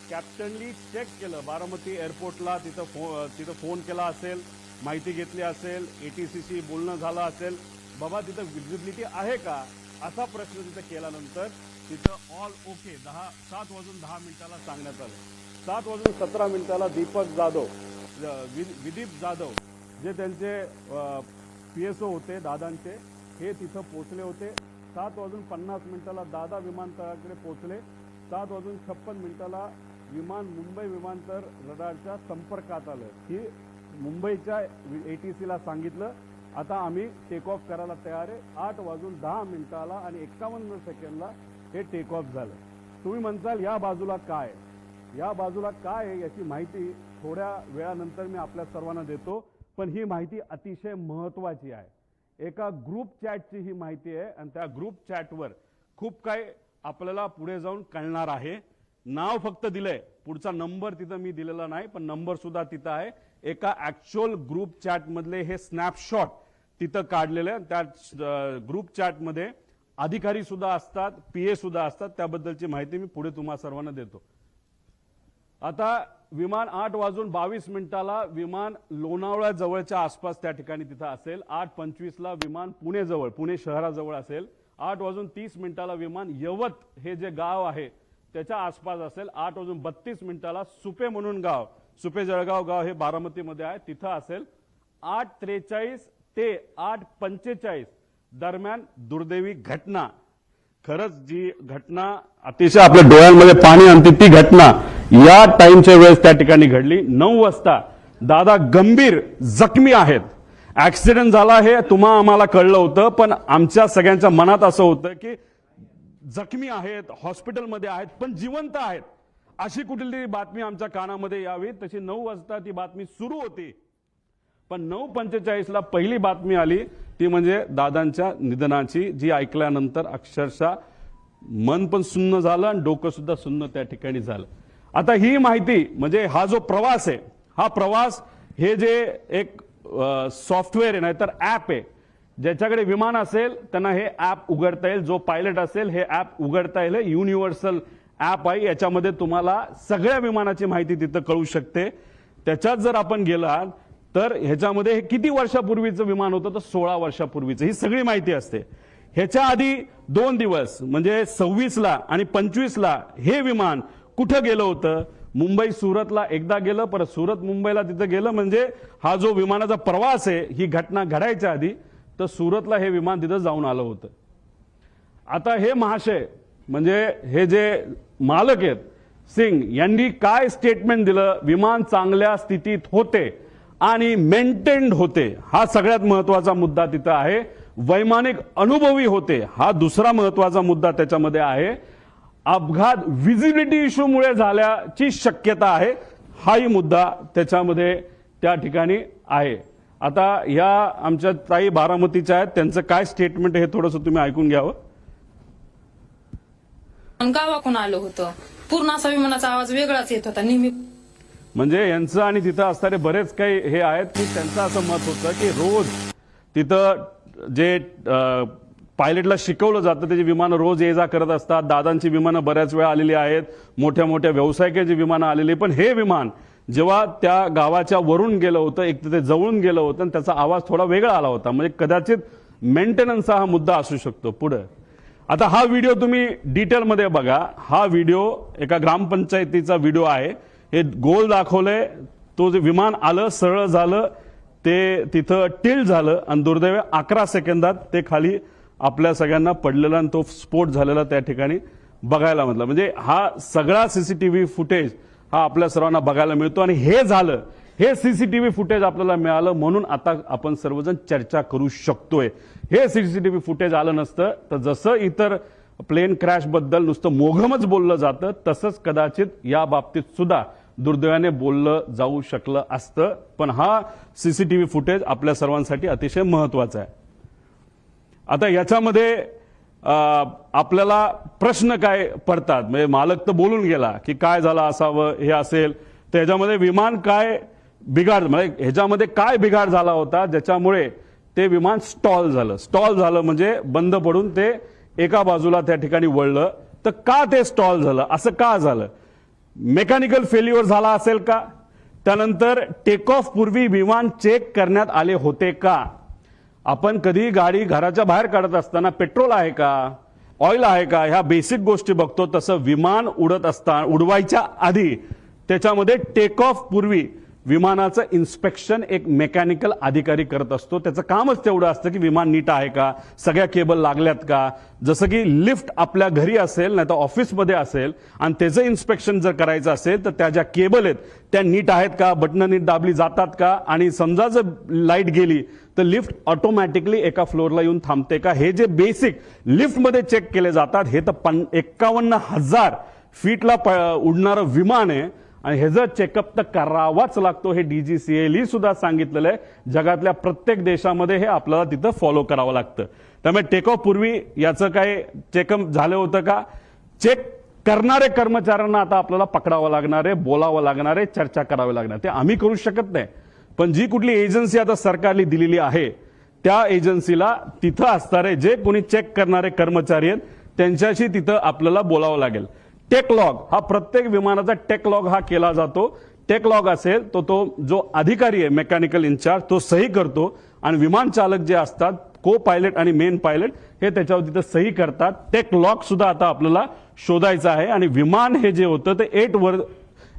कॅप्टननी चेक केलं बारामती एअरपोर्टला, तिथं फोन केला असेल, माहिती घेतली असेल, ATCशी बोलणं झालं असेल, बाबा तिथं विजिबिलिटी आहे का असा प्रश्न तिथं केल्यानंतर तिथं ऑल ओके 7:10 सांगण्यात आलं. 7:17 दीपक जाधव विदीप जाधव जे त्यांचे PSO होते दादांचे हे तिथं पोहोचले होते. 7:50 दादा विमानतळाकडे पोहोचले. 7:56 विमान मुंबई विमानतळ रडारच्या संपर्कात आलं. ही मुंबईच्या ATCला सांगितलं आता आम्ही टेक ऑफ करायला तयार आहे. 8:10 आणि 51 सेकंदला हे टेक ऑफ झालं. तुम्ही म्हणताल या बाजूला काय, या बाजूला काय आहे याची माहिती थोड्या वेळानंतर मी आपल्या सर्वांना देतो. पण ही माहिती अतिशय महत्त्वाची आहे. एका ग्रुप चॅटची ही माहिती आहे आणि त्या ग्रुप चॅटवर खूप काय आपल्याला पुढे जाऊन कळणार आहे. नाव फक्त दिलंय, पुढचा नंबर तिथं मी दिलेला नाही, पण नंबर सुद्धा तिथं आहे. एका ऍक्च्युअल ग्रुप चॅट मधले हे स्नॅपशॉट तिथं काढलेले. त्या ग्रुप चॅट मध्ये अधिकारी सुद्धा असतात, PA सुद्धा असतात. त्याबद्दलची माहिती मी पुढे तुम्हा सर्वांना देतो. आता विमान 8:22 विमान लोणावळा जवळच्या आसपास त्या ठिकाणी तिथं असेल. 8:25 विमान पुणे जवळ, पुणे शहराजवळ असेल. 8:30 विमान यवत हे जे गाव आहे त्याच्या आसपास असेल. 8:32 सुपे म्हणून गाव, सुपे जळगाव गाव हे बारामतीमध्ये आहे, तिथं असेल. 8:43 ते 8:45 दरम्यान दुर्दैवी घटना, खरंच जी घटना अतिशय आपल्या डोळ्यांमध्ये पाणी आणते ती घटना या टाइमच्या वेळेस त्या ठिकाणी घडली. 9 वाजता दादा गंभीर जखमी आहेत. ऍक्सिडेंट झाला हे आम्हाला कळलं होतं, पण आमच्या सगळ्यांच्या मनात असं होतं की जखमी आहेत, हॉस्पिटलमध्ये आहेत, पण जिवंत आहेत अशी कुठली बातमी आमच्या कानामध्ये यावी. तशी 9 वाजता ती बातमी सुरू होती. पण 9:45 पहिली बातमी आली ती म्हणजे दादांच्या निधनाची, जी ऐकल्यानंतर अक्षरशः मन पण सुन्न झालं आणि डोकं सुद्धा सुन्न त्या ठिकाणी झालं. आता ही माहिती म्हणजे हा जो प्रवास आहे, हा प्रवास हे जे एक सॉफ्टवेअर आहे नाहीतर ऍप आहे, ज्याच्याकडे विमान असेल त्यांना हे ऍप उघडता येईल, जो पायलट असेल हे ऍप उघडता येईल. युनिव्हर्सल ऍप आहे, याच्यामध्ये तुम्हाला सगळ्या विमानाची माहिती तिथं कळू शकते. त्याच्यात जर आपण गेलात तर ह्याच्यामध्ये हे किती वर्षापूर्वीचं विमान होतं, तर 16 वर्षापूर्वीचं ही सगळी माहिती असते. ह्याच्या आधी 2 दिवस म्हणजे 26ला आणि 25ला हे विमान कुठं गेलं होतं, मुंबई सुरतला एकदा गेलं, परत सुरत मुंबईला तिथं गेलं. म्हणजे हा जो विमानाचा प्रवास आहे ही घटना घडायच्या आधी तर सुरतला हे विमान तिथं जाऊन आलं होतं. आता हे महाशय म्हणजे हे जे मालक आहेत सिंग यांनी काय स्टेटमेंट दिलं, विमान चांगल्या स्थितीत होते आणि मेंटेन्ड होते, हा सगळ्यात महत्वाचा मुद्दा तिथं आहे. वैमानिक अनुभवी होते, हा दुसरा महत्वाचा मुद्दा त्याच्यामध्ये आहे. अपघात व्हिजिबिलिटी इश्यूमुळे झाल्याची शक्यता आहे, हाही मुद्दा त्याच्यामध्ये त्या ठिकाणी आहे. आता या आमच्या ताई बारामतीच्या आहेत, त्यांचं काय स्टेटमेंट हे थोडंसं तुम्ही ऐकून घ्यावं. गावाकडून आलं होतं, पूर्ण असा विमानाचा आवाज वेगळाच येत होता नेहमी. म्हणजे यांचं आणि तिथं असणारे बरेच काही हे आहेत की त्यांचं असं मत होतं की रोज तिथं जे पायलटला शिकवलं जातं त्याची विमानं रोज ये जा करत असतात. दादांची विमानं बऱ्याच वेळा आलेली आहेत, मोठ्या मोठ्या व्यावसायिकांची विमानं आलेली, पण हे विमान जेव्हा त्या गावाच्या वरून गेलं होतं, एक तर ते जवळून गेलं होतं आणि त्याचा आवाज थोडा वेगळा आला होता. म्हणजे कदाचित मेंटेनन्सचा हा मुद्दा असू शकतो पुढे. आता हा व्हिडिओ तुम्ही डिटेलमध्ये बघा. हा व्हिडिओ एका ग्रामपंचायतीचा व्हिडिओ आहे. हे गोल दाखवलंय, तो जे विमान आलं सरळ झालं, ते तिथं टिल्ट झालं आणि दुर्दैवी 11 सेकंदात ते खाली आपल्या सगळ्यांना पडलेला आणि तो स्फोट झालेला त्या ठिकाणी बघायला मिळाला. म्हणजे हा सगळा सीसीटीव्ही फुटेज हा आपल्या सर्वांना बघायला मिळतो आणि हे झालं, हे सीसीटीव्ही फुटेज आपल्याला मिळालं म्हणून आता आपण सर्वजण चर्चा करू शकतोय. हे सीसीटीव्ही फुटेज आलं नसतं तर जसं इतर प्लेन क्रॅश बद्दल नुसतं मोघमच बोललं जातं तसंच कदाचित या बाबतीत सुद्धा दुर्दैवाने बोललं जाऊ शकलं असतं. पण हा सीसीटीव्ही फुटेज आपल्या सर्वांसाठी अतिशय महत्वाचा आहे. आता याच्यामध्ये आपल्याला प्रश्न काय पडतात, म्हणजे मालक तर बोलून गेला की काय झालं असावं हे असेल, तर ह्याच्यामध्ये विमान काय बिघाड म्हणजे ह्याच्यामध्ये काय बिघाड झाला होता ज्याच्यामुळे ते विमान स्टॉल झालं. स्टॉल झालं म्हणजे बंद पडून ते एका बाजूला त्या ठिकाणी वळलं. तर का ते स्टॉल झालं, असं का झालं? मेकॅनिकल फेल्युअर झाला असेल का? त्यानंतर टेक ऑफ पूर्वी विमान चेक करण्यात आले होते का? आपण कधी गाडी घराच्या बाहेर काढत असताना पेट्रोल आहे का, ऑइल आहे का, ह्या बेसिक गोष्टी बघतो. तसं विमान उडत असताना उडवायच्या आधी त्याच्यामध्ये टेक ऑफ पूर्वी विमानाचं इन्स्पेक्शन एक मेकॅनिकल अधिकारी करत असतो. त्याचं कामच तेवढं असतं की विमान नीट आहे का, सगळ्या केबल लागल्यात का. जसं की लिफ्ट आपल्या घरी असेल नाही तर ऑफिसमध्ये असेल आणि त्याचं इन्स्पेक्शन जर करायचं असेल तर त्या ज्या केबल आहेत त्या नीट आहेत का, बटणं नीट दाबली जातात का, आणि समजा जर लाईट गेली तर लिफ्ट ऑटोमॅटिकली एका फ्लोअरला येऊन थांबते का, हे जे बेसिक लिफ्टमध्ये चेक केले जातात. हे तर 51,000 फीटला उडणारं विमान आहे आणि ह्याचं चेकअप तर करावाच लागतो. हे DGCA सुद्धा सांगितलेलं आहे. जगातल्या प्रत्येक देशामध्ये हे आपल्याला तिथं फॉलो करावं लागतं. त्यामुळे टेक ऑफ पूर्वी याचं काय चेकअप झालं होतं का? चेक करणारे कर्मचाऱ्यांना आता आपल्याला पकडावं लागणार आहे, बोलावं लागणार आहे, चर्चा करावी लागणार. ते आम्ही करू शकत नाही, पण जी कुठली एजन्सी आता सरकारने दिलेली आहे त्या एजन्सीला तिथं असणारे जे कोणी चेक करणारे कर्मचारी आहेत त्यांच्याशी तिथं आपल्याला बोलावं लागेल. टेक लॉग हा प्रत्येक विमानाचा टेक लॉग हा केला जातो. टेक लॉग असेल तो जो अधिकारी आहे मेकॅनिकल इन्चार्ज तो सही करतो आणि विमान चालक जे असतात को पायलट आणि मेन पायलट हे त्याच्यावर तिथं सही करतात. टेक लॉग सुद्धा आता आपल्याला शोधायचं आहे. आणि विमान हे जे होतं ते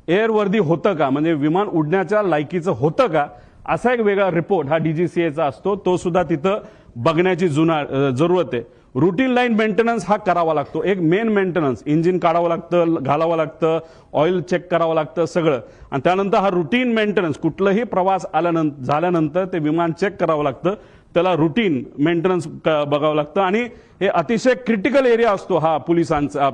एअरवर्दी होतं का, म्हणजे विमान उडण्याच्या लायकीचं होतं का, असा एक वेगळा रिपोर्ट हा DGCAचा असतो. तो सुद्धा तिथं बघण्याची जरूरत आहे. रुटीन लाईन मेंटेनन्स हा करावा लागतो. एक मेन मेंटेनन्स, इंजिन काढावं लागतं, घालावं लागतं, ऑइल चेक करावं लागतं सगळं. आणि त्यानंतर हा रुटीन मेंटेनन्स, कुठलाही प्रवास झाल्यानंतर ते विमान चेक करावं लागतं, त्याला रुटीन मेंटेनन्स बघावं लागतं. आणि हे अतिशय क्रिटिकल एरिया असतो हा पोलिसांचा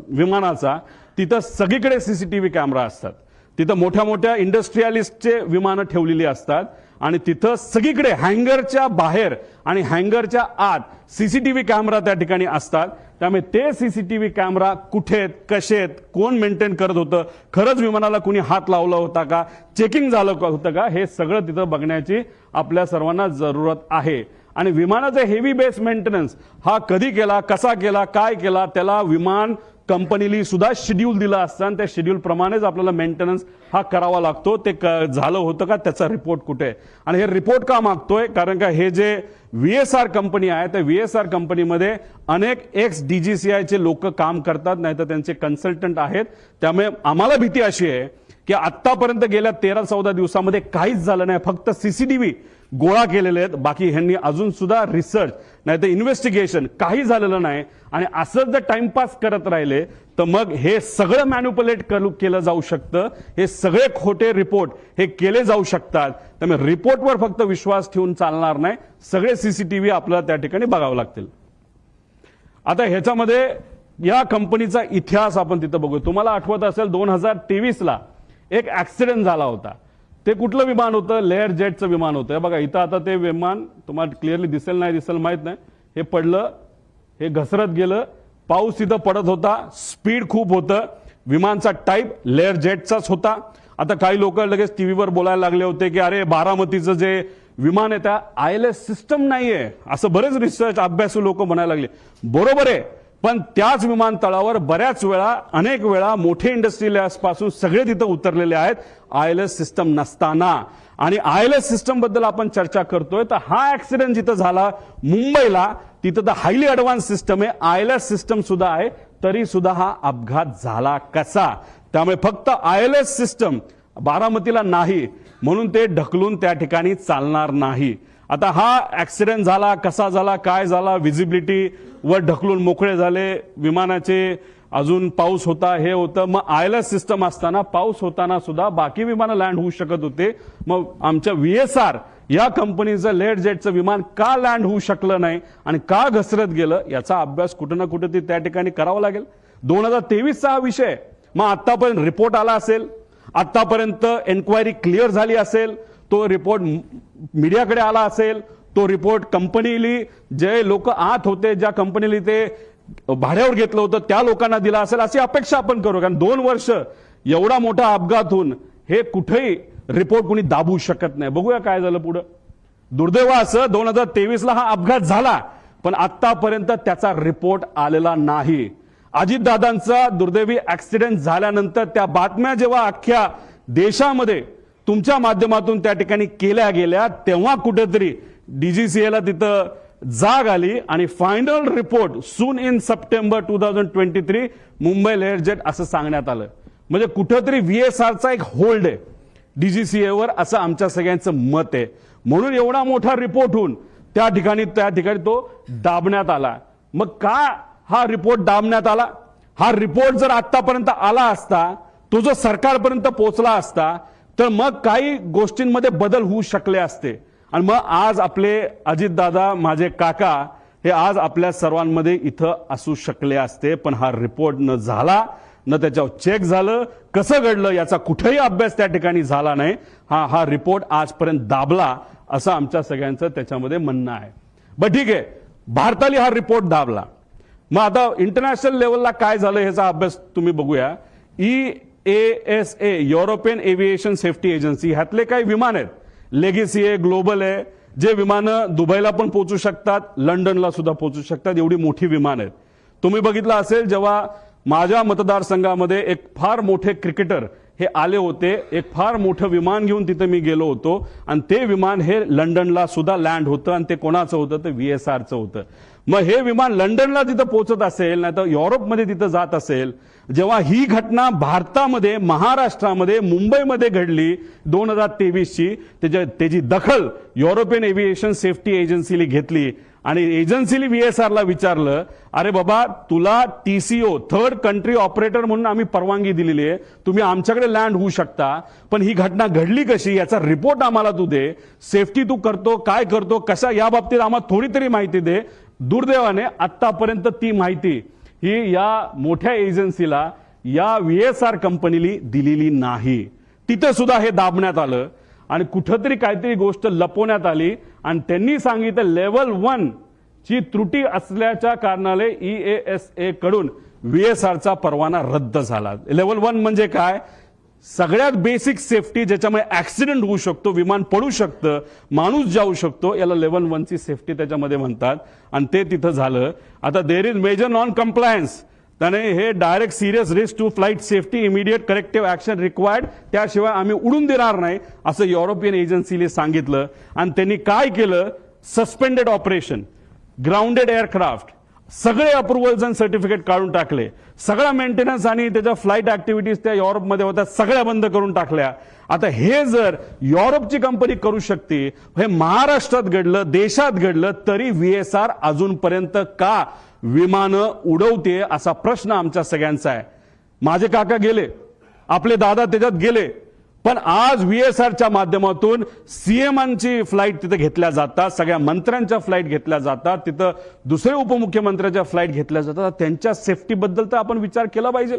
विमानाचा. तिथं सगळीकडे CCTV कॅमेरा असतात. तिथं मोठ्या मोठ्या इंडस्ट्रियलिस्टचे विमानं ठेवलेली असतात आणि तिथं सगळीकडे हँगरच्या बाहेर आणि हँगरच्या आत सीसीटीव्ही कॅमेरा त्या ठिकाणी असतात. त्यामुळे ते सीसीटीव्ही कॅमेरा कुठे आहेत, कसे आहेत, कोण मेंटेन करत होतं, खरंच विमानाला कुणी हात लावला होता का, चेकिंग झालं होतं का, हे सगळं तिथं बघण्याची आपल्या सर्वांना जरूरत आहे. आणि विमानाचा हेवी बेस मेंटेनन्स हा कधी केला, कसा केला, काय केला, त्याला विमान कंपनीली सुद्धा शेड्यूल दिला असतं आणि त्या शेड्यूल प्रमाणेच आपल्याला मेंटेनन्स हा करावा लागतो. ते झालं होतं का, त्याचा रिपोर्ट कुठे आहे. आणि हे रिपोर्ट का मागतोय, कारण का हे जे VSR कंपनी आहे त्या VSR कंपनीमध्ये अनेक एक्स DGCIचे लोक काम करतात, नाही तर त्यांचे कन्सल्टंट आहेत. त्यामुळे आम्हाला भीती अशी आहे की आतापर्यंत गेल्या 13-14 दिवसामध्ये काहीच झालं नाही, फक्त सीसीटीव्ही गोळा केलेले आहेत. बाकी ह्यांनी अजून सुद्धा रिसर्च नाही तर इन्व्हेस्टिगेशन काही झालेलं नाही. आणि असं जर टाइमपास करत राहिले तर मग हे सगळं मॅन्युप्युलेट केलं जाऊ शकतं. हे सगळे खोटे रिपोर्ट हे केले जाऊ शकतात. त्यामुळे रिपोर्टवर फक्त विश्वास ठेवून चालणार नाही, सगळे सीसीटीव्ही आपल्याला त्या ठिकाणी बघावं लागतील. आता ह्याच्यामध्ये या कंपनीचा इतिहास आपण तिथं बघू. तुम्हाला आठवत असेल 2023ला एक ऍक्सिडेंट झाला होता. ते कुठलं विमान होतं, लेअर जेटचं विमान होतं. बघा इथं आता ते विमान तुम्हाला क्लिअरली दिसेल नाही दिसेल माहित नाही, हे पडलं, हे घसरत गेलं, पाऊस तिथं पडत होता, स्पीड खूप होतं, विमानचा टाईप लेअर जेटचाच होता. आता काही लोक लगेच टीव्हीवर बोलायला लागले होते की अरे बारामतीचं जे विमान आहे त्या ILS सिस्टम नाहीये, असं बरेच रिसर्च अभ्यासू लोक म्हणायला लागले. बरोबर आहे, पण त्याच विमानतळावर बऱ्याच वेळा अनेक वेळा मोठे इंडस्ट्रियलिस्ट पासून सगळे तिथं उतरलेले आहेत ILS सिस्टम नसताना. आणि ILS सिस्टम बद्दल आपण चर्चा करतोय तर हा ऍक्सिडेंट जिथं झाला मुंबईला, तिथं तर हायली ऍडव्हान्स सिस्टम आहे, ILS सिस्टम सुद्धा आहे, तरी सुद्धा हा अपघात झाला कसा. त्यामुळे फक्त ILS सिस्टम बारामतीला नाही म्हणून ते ढकलून त्या ठिकाणी चालणार नाही. आता हा ऍक्सिडेंट झाला, कसा झाला, काय झाला, व्हिजिबिलिटी वर ढकलून मोकळे झाले विमानाचे, अजून पाऊस होता, हे होतं. मग ILS सिस्टम असताना पाऊस होताना सुद्धा बाकी विमानं लँड होऊ शकत होते. मग आमच्या VSR या कंपनीचं लेअर जेटचं विमान का लँड होऊ शकलं नाही आणि का घसरत गेलं, याचा अभ्यास कुठं ना कुठं त्या ठिकाणी करावा लागेल. 2023चा हा विषय. मग आतापर्यंत रिपोर्ट आला असेल, आतापर्यंत एन्क्वायरी क्लिअर झाली असेल, तो रिपोर्ट मीडियाकडे आला असेल, तो रिपोर्ट कंपनीली जे लोक आत होते, ज्या कंपनीली ते भाड्यावर घेतलं होतं त्या लोकांना दिला असेल अशी अपेक्षा आपण करू. कारण 2 वर्ष एवढा मोठा अपघात होऊन हे कुठेही रिपोर्ट कुणी दाबू शकत नाही. बघूया काय झालं पुढं. दुर्दैव असं 2023ला हा अपघात झाला पण आतापर्यंत त्याचा रिपोर्ट आलेला नाही. अजितदादांचा दुर्दैवी ऍक्सिडेंट झाल्यानंतर त्या बातम्या जेव्हा अख्ख्या देशामध्ये तुमच्या माध्यमातून त्या ठिकाणी केल्या गेल्या तेव्हा कुठेतरी DGCAला तिथं जाग आली आणि final report soon in September 2023 Mumbai layer jet असं सांगण्यात आलं. म्हणजे कुठेतरी VSRचा एक होल्ड आहे DGCAवर असं आमच्या सगळ्यांचं मत आहे. म्हणून एवढा मोठा रिपोर्ट होऊन त्या ठिकाणी तो दाबण्यात आला. मग का हा रिपोर्ट दाबण्यात आला? हा रिपोर्ट जर आतापर्यंत आला असता, तो जर सरकारपर्यंत पोहोचला असता तर मग काही गोष्टींमध्ये बदल होऊ शकले असते. आणि मग आज आपले अजितदादा माझे काका हे आज आपल्या सर्वांमध्ये इथं असू शकले असते. पण हा रिपोर्ट न झाला, न त्याच्यावर चेक झालं, कसं घडलं याचा कुठेही अभ्यास त्या ठिकाणी झाला नाही. हा रिपोर्ट आजपर्यंत दाबला असं आमच्या सगळ्यांचं त्याच्यामध्ये म्हणणं आहे. बरं ठीक आहे, भारताने हा रिपोर्ट दाबला. मग आता इंटरनॅशनल लेवलला काय झालं ह्याचा अभ्यास तुम्ही बघूया. EASA European aviation safety agency ह्यातले काही विमान आहेत, लेगेसी आहे, ग्लोबल आहे, जे विमानं दुबईला पण पोहोचू शकतात, लंडनला सुद्धा पोहोचू शकतात, एवढी मोठी विमान आहेत. तुम्ही बघितलं असेल जेव्हा माझ्या मतदारसंघामध्ये एक फार मोठे क्रिकेटर हे आले होते, एक फार मोठं विमान घेऊन तिथे मी गेलो होतो आणि ते विमान हे लंडनला सुद्धा लँड होतं आणि ते कोणाचं होतं, ते VSRचं होतं. मग हे विमान लंडनला तिथं पोहोचत असेल, नाही तर युरोपमध्ये तिथं जात असेल, जेव्हा ही घटना भारतामध्ये, महाराष्ट्रामध्ये, मुंबईमध्ये घडली 2023ची, त्याची दखल युरोपियन एव्हिएशन सेफ्टी एजन्सीने घेतली आणि एजन्सीने VSRला विचारलं, अरे बाबा तुला TCO थर्ड कंट्री ऑपरेटर म्हणून आम्ही परवानगी दिलेली आहे, तुम्ही आमच्याकडे लँड होऊ शकता, पण ही घटना घडली कशी याचा रिपोर्ट आम्हाला तू दे, सेफ्टी तू करतो काय करतो कशा या बाबतीत आम्हाला थोडी तरी माहिती दे. दुर्दैवाने आतापर्यंत ती माहिती ही या मोठ्या एजन्सीला, या VSR कंपनीला दिलेली नाही. तिथे सुद्धा हे दाबण्यात आलं आणि कुठंतरी काहीतरी गोष्ट लपवण्यात आली आणि त्यांनी सांगितलं लेवल 1 ची त्रुटी असल्याच्या कारणाने EASA कडून VSRचा परवाना रद्द झाला. लेवल 1 म्हणजे काय? सगळ्यात बेसिक सेफ्टी ज्याच्यामुळे ऍक्सिडेंट होऊ शकतो, विमान पडू शकतं, माणूस जाऊ शकतो, याला लेवल 1 ची सेफ्टी त्याच्यामध्ये म्हणतात आणि ते तिथं झालं. आता there is major non compliance, त्याने हे direct serious risk to flight safety immediate corrective action required, त्याशिवाय आम्ही उडून देणार नाही असं युरोपियन एजन्सीने सांगितलं. आणि त्यांनी काय केलं? सस्पेंडेड ऑपरेशन, ग्राउंडेड एअरक्राफ्ट, सगळे अप्रुव्हल्स आणि सर्टिफिकेट काढून टाकले. सगळा मेंटेनन्स आणि त्याच्या फ्लाईट ऍक्टिव्हिटीज त्या युरोपमध्ये होत्या सगळ्या बंद करून टाकल्या. आता हे जर युरोपची कंपनी करू शकते, हे महाराष्ट्रात घडलं, देशात घडलं, तरी VSR अजूनपर्यंत का विमानं उडवते असा प्रश्न आमच्या सगळ्यांचा आहे. माझे काका गेले, आपले दादा त्याच्यात गेले, पण आज VSRच्या माध्यमातून सीएमांची फ्लाईट तिथे घेतल्या जातात, सगळ्या मंत्र्यांच्या फ्लाईट घेतल्या जातात, तिथं दुसरे उपमुख्यमंत्र्यांच्या फ्लाईट घेतल्या जातात. त्यांच्या सेफ्टीबद्दल तर आपण विचार केला पाहिजे.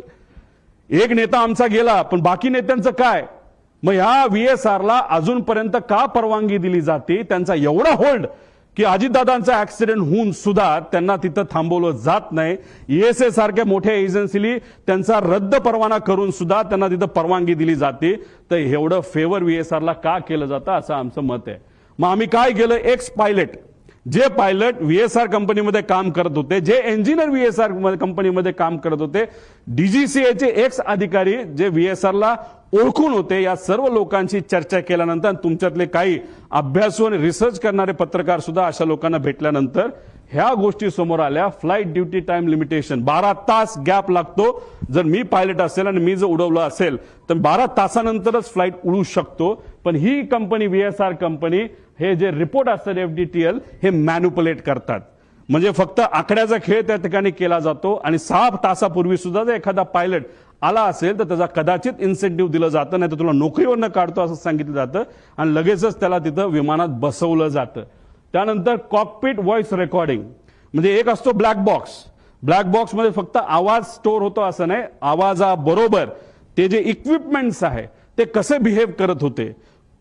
एक नेता आमचा गेला, पण बाकी नेत्यांचं काय? मग ह्या VSRला अजूनपर्यंत का परवानगी दिली जाते? त्यांचा एवढा होल्ड की अजितदादांचा ऍक्सिडेंट होऊन सुद्धा त्यांना तिथं थांबवलं जात नाही. ESA सारख्या मोठ्या एजन्सीनी त्यांचा रद्द परवाना करून सुद्धा त्यांना तिथं परवानगी दिली जाते. तर एवढं फेवर VSRला का केलं जातं असं आमचं मत आहे. मग आम्ही काय केलं? एक्स पायलट, जे पायलट VSR कंपनीमध्ये काम करत होते, जे इंजिनियर VSR कंपनीमध्ये काम करत होते, DGCAचे एक्स अधिकारी जे VSRला ओळखून होते, या सर्व लोकांची चर्चा केल्यानंतर तुमच्यातले काही अभ्यासू आणि रिसर्च करणारे पत्रकार सुद्धा अशा लोकांना भेटल्यानंतर ह्या गोष्टी समोर आल्या. फ्लाईट ड्युटी टाइम लिमिटेशन, 12 तास गॅप लागतो. जर मी पायलट असेल आणि मी जर उडवलं असेल तर 12 तासानंतरच फ्लाईट उडू शकतो. पण ही कंपनी VSR कंपनी हे जे रिपोर्ट असतात FDTL हे मॅन्युपुलेट करतात. म्हणजे फक्त आकड्याचा खेळ त्या ठिकाणी केला जातो आणि 6 तासापूर्वी सुद्धा जर एखादा पायलट आला असेल तर त्याचा कदाचित इन्सेंटिव्ह दिलं जातं, नाही तर तुला नोकरीवरनं काढतो असं सांगितलं जातं आणि लगेचच त्याला तिथं विमानात बसवलं जातं. त्यानंतर कॉकपिट व्हॉइस रेकॉर्डिंग, म्हणजे एक असतो ब्लॅक बॉक्स. ब्लॅक बॉक्समध्ये फक्त आवाज स्टोअर होतो असं नाही, आवाजाबरोबर ते जे इक्विपमेंट्स आहे ते कसे बिहेव करत होते,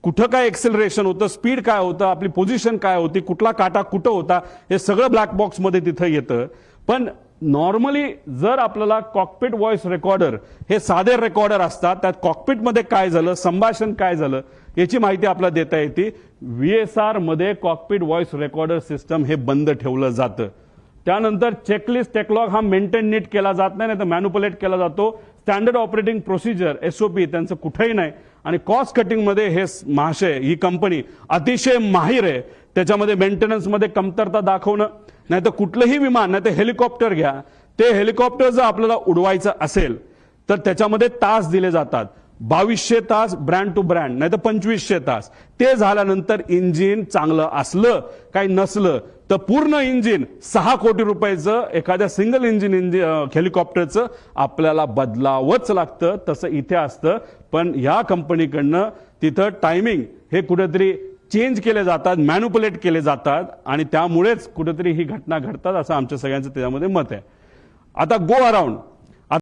कुठं काय एक्सेलरेशन होतं, स्पीड काय होतं, आपली पोझिशन काय होती, कुठला काटा कुठं होता, हे सगळं ब्लॅक बॉक्समध्ये तिथं येतं. पण नॉर्मली जर आपल्याला कॉकपिट व्हॉइस रेकॉर्डर हे साधे रेकॉर्डर असतात, त्यात कॉकपिटमध्ये काय झालं, संभाषण काय झालं याची माहिती आपल्याला देता येते. VSR मध्ये कॉकपिट व्हॉइस रेकॉर्डर सिस्टम हे बंद ठेवलं जातं. त्यानंतर चेकलिस्ट टेकलॉग हा मेंटेन नीट केला जात नाही, तर मॅन्युपुलेट केला जातो. स्टँडर्ड ऑपरेटिंग प्रोसिजर SOP त्यांचं कुठेही नाही. आणि कॉस्ट कटिंग मध्ये हे महाशय, ही कंपनी अतिशय माहिर आहे. त्याच्यामध्ये मेंटेनन्समध्ये कमतरता दाखवणं, नाही तर कुठलंही विमान, नाही तर हेलिकॉप्टर घ्या, ते हेलिकॉप्टर जर आपल्याला उडवायचं असेल तर त्याच्यामध्ये तास दिले जातात. 2200 तास ब्रँड टू ब्रँड, नाही तर 2500 तास. ते झाल्यानंतर इंजिन चांगलं असलं काही नसलं तर पूर्ण इंजिन 6 कोटी रुपयाचं एखाद्या सिंगल इंजिन हेलिकॉप्टरचं आपल्याला बदलावंच लागतं. तसं इथे असतं. पण या कंपनीकडनं तिथं टायमिंग हे कुठेतरी चेंज केले जातात, मॅन्युपुलेट केले जातात आणि त्यामुळेच कुठेतरी ही घटना घडतात असं आमच्या सगळ्यांचं त्याच्यामध्ये मत आहे. आता गो अराउंड,